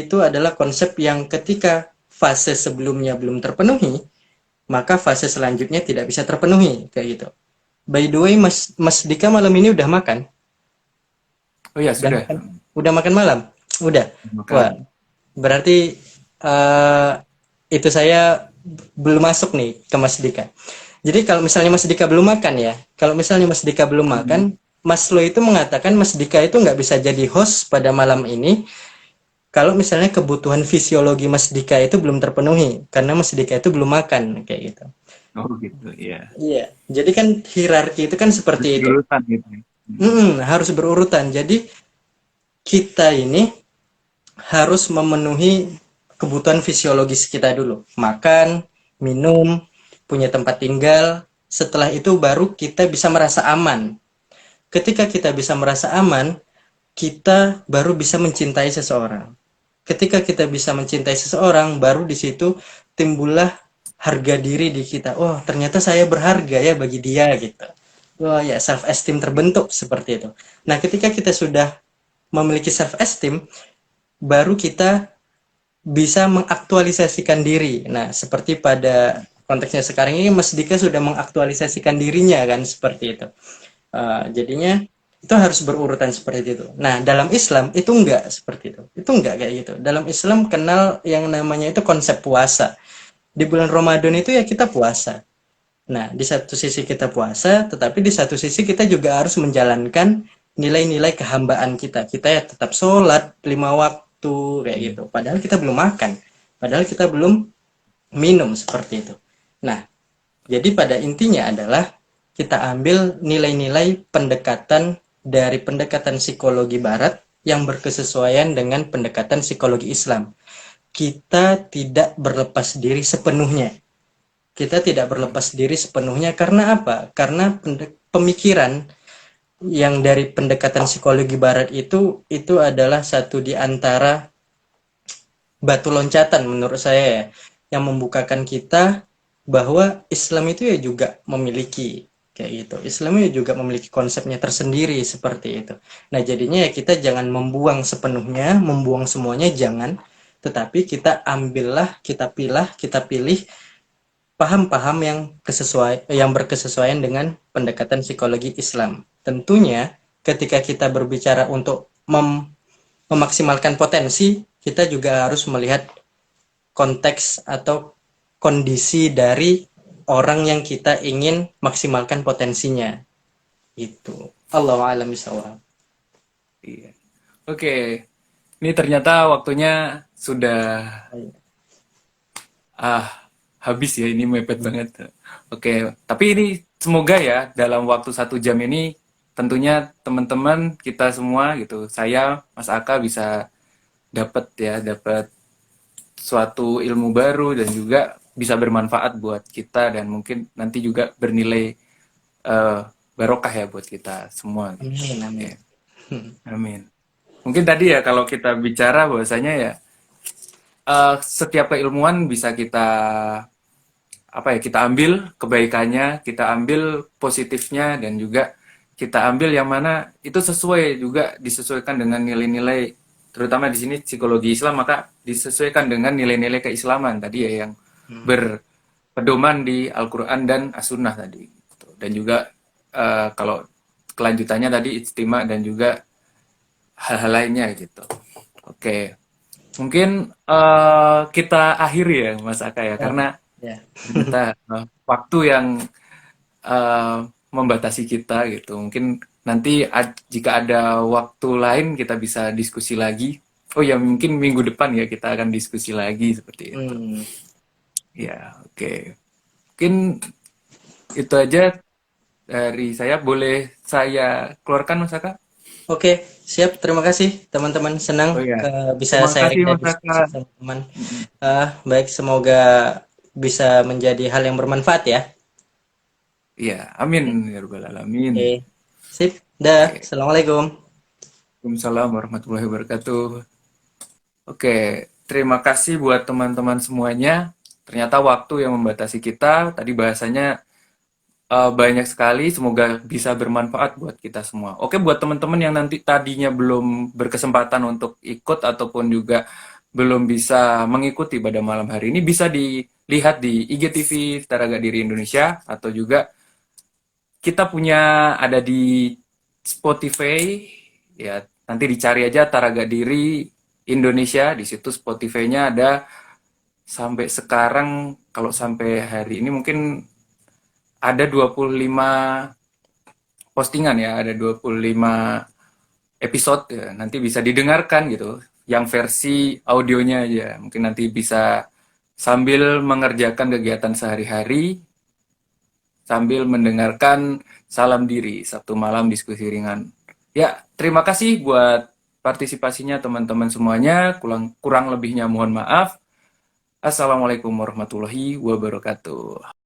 itu adalah konsep yang ketika fase sebelumnya belum terpenuhi, maka fase selanjutnya tidak bisa terpenuhi kayak gitu. By the way, Mas Dika malam ini udah makan? Oh ya Udah sudah. makan? Udah makan malam? Udah. Wah, Makan. berarti uh, itu saya belum masuk nih ke Mas Dika. Jadi kalau misalnya Mas Dika belum makan ya, kalau misalnya Mas Dika belum Hmm. makan, Mas Lo itu mengatakan Mas Dika itu nggak bisa jadi host pada malam ini kalau misalnya kebutuhan fisiologi Mas Dika itu belum terpenuhi, karena Mas Dika itu belum makan kayak gitu. Oh gitu ya. Iya, jadi kan hierarki itu kan seperti Terus itu. berurutan gitu ya. Hmm. Harus berurutan. Jadi kita ini harus memenuhi kebutuhan fisiologis kita dulu. Makan, minum, punya tempat tinggal. Setelah itu baru kita bisa merasa aman. Ketika kita bisa merasa aman, kita baru bisa mencintai seseorang. Ketika kita bisa mencintai seseorang, baru di situ timbullah harga diri di kita. Oh, ternyata saya berharga ya bagi dia gitu. Wah, ya self esteem terbentuk seperti itu. Nah, ketika kita sudah memiliki self esteem, baru kita bisa mengaktualisasikan diri. Nah, seperti pada konteksnya sekarang ini Mas Dika sudah mengaktualisasikan dirinya kan seperti itu. Jadinya itu harus berurutan seperti itu. Nah, dalam Islam itu enggak seperti itu. Itu enggak kayak gitu. Dalam Islam kenal yang namanya itu konsep puasa. Di bulan Ramadan itu ya kita puasa. Nah, di satu sisi kita puasa, tetapi di satu sisi kita juga harus menjalankan nilai-nilai kehambaan kita. Kita ya tetap sholat 5 waktu kayak gitu. Padahal kita belum makan. Padahal kita belum minum seperti itu. Nah, jadi pada intinya adalah kita ambil nilai-nilai pendekatan dari pendekatan psikologi barat yang berkesesuaian dengan pendekatan psikologi Islam. Kita tidak berlepas diri sepenuhnya. Kita tidak berlepas diri sepenuhnya karena apa? Karena pemikiran yang dari pendekatan psikologi barat itu adalah satu di antara batu loncatan menurut saya ya, yang membukakan kita bahwa Islam itu ya juga memiliki kayak gitu. Islam juga memiliki konsepnya tersendiri seperti itu. Nah, jadinya ya kita jangan membuang sepenuhnya, membuang semuanya jangan, tetapi kita ambillah, kita pilih paham-paham yang berkesesuaian dengan pendekatan psikologi Islam. Tentunya ketika kita berbicara untuk memaksimalkan potensi, kita juga harus melihat konteks atau kondisi dari orang yang kita ingin maksimalkan potensinya. Itu. Allahu a'lam bishawab. Iya. Oke, ini ternyata waktunya sudah ah habis ya, ini mepet banget. Oke, tapi ini semoga ya dalam waktu 1 jam ini tentunya teman-teman kita semua gitu, saya Mas Aka bisa dapat suatu ilmu baru dan juga bisa bermanfaat buat kita dan mungkin nanti juga bernilai eh, barokah ya buat kita semua gitu. Amin, Oke, amin. amin. Mungkin tadi ya kalau kita bicara bahwasanya ya setiap keilmuan bisa kita apa ya kita ambil kebaikannya, kita ambil positifnya dan juga kita ambil yang mana itu sesuai juga disesuaikan dengan nilai-nilai terutama di sini psikologi Islam maka disesuaikan dengan nilai-nilai keislaman tadi ya yang berpedoman di Al-Qur'an dan As-Sunnah tadi gitu. Dan juga kalau kelanjutannya tadi ijtima dan juga hal-hal lainnya gitu. Oke. Mungkin kita akhiri ya Mas Aka ya Oh, karena ya. ternyata waktu yang eh, membatasi kita gitu. Mungkin nanti jika ada waktu lain kita bisa diskusi lagi. Oh ya mungkin minggu depan ya kita akan diskusi lagi seperti itu. Hmm. Ya oke. Mungkin itu aja dari saya. Boleh saya keluarkan Mas Aka? Oke, siap. Terima kasih teman-teman. Senang Oh ya. bisa Terima kasih sharing dan Mas Aka. diskusi sama teman. Mm-mm. Baik, semoga bisa menjadi hal yang bermanfaat ya. Iya, amin ya rabbal alamin. Oke, sip. Dah. Oke. Assalamualaikum. Waalaikumsalam warahmatullahi wabarakatuh. Oke, terima kasih buat teman-teman semuanya. Ternyata waktu yang membatasi kita, tadi bahasanya banyak sekali, semoga bisa bermanfaat buat kita semua. Oke, buat teman-teman yang nanti tadinya belum berkesempatan untuk ikut ataupun juga belum bisa mengikuti pada malam hari ini, bisa dilihat di IGTV Taraga Diri Indonesia atau juga kita punya ada di Spotify, ya nanti dicari aja Taraga Diri Indonesia, di situ Spotify-nya ada sampai sekarang kalau sampai hari ini mungkin ada 25 postingan ya, ada 25 episode ya. Nanti bisa didengarkan gitu. Yang versi audionya aja. Mungkin nanti bisa sambil mengerjakan kegiatan sehari-hari sambil mendengarkan Salam Diri Sabtu malam diskusi ringan. Ya, terima kasih buat partisipasinya teman-teman semuanya. Kurang kurang lebihnya mohon maaf. Assalamualaikum warahmatullahi wabarakatuh.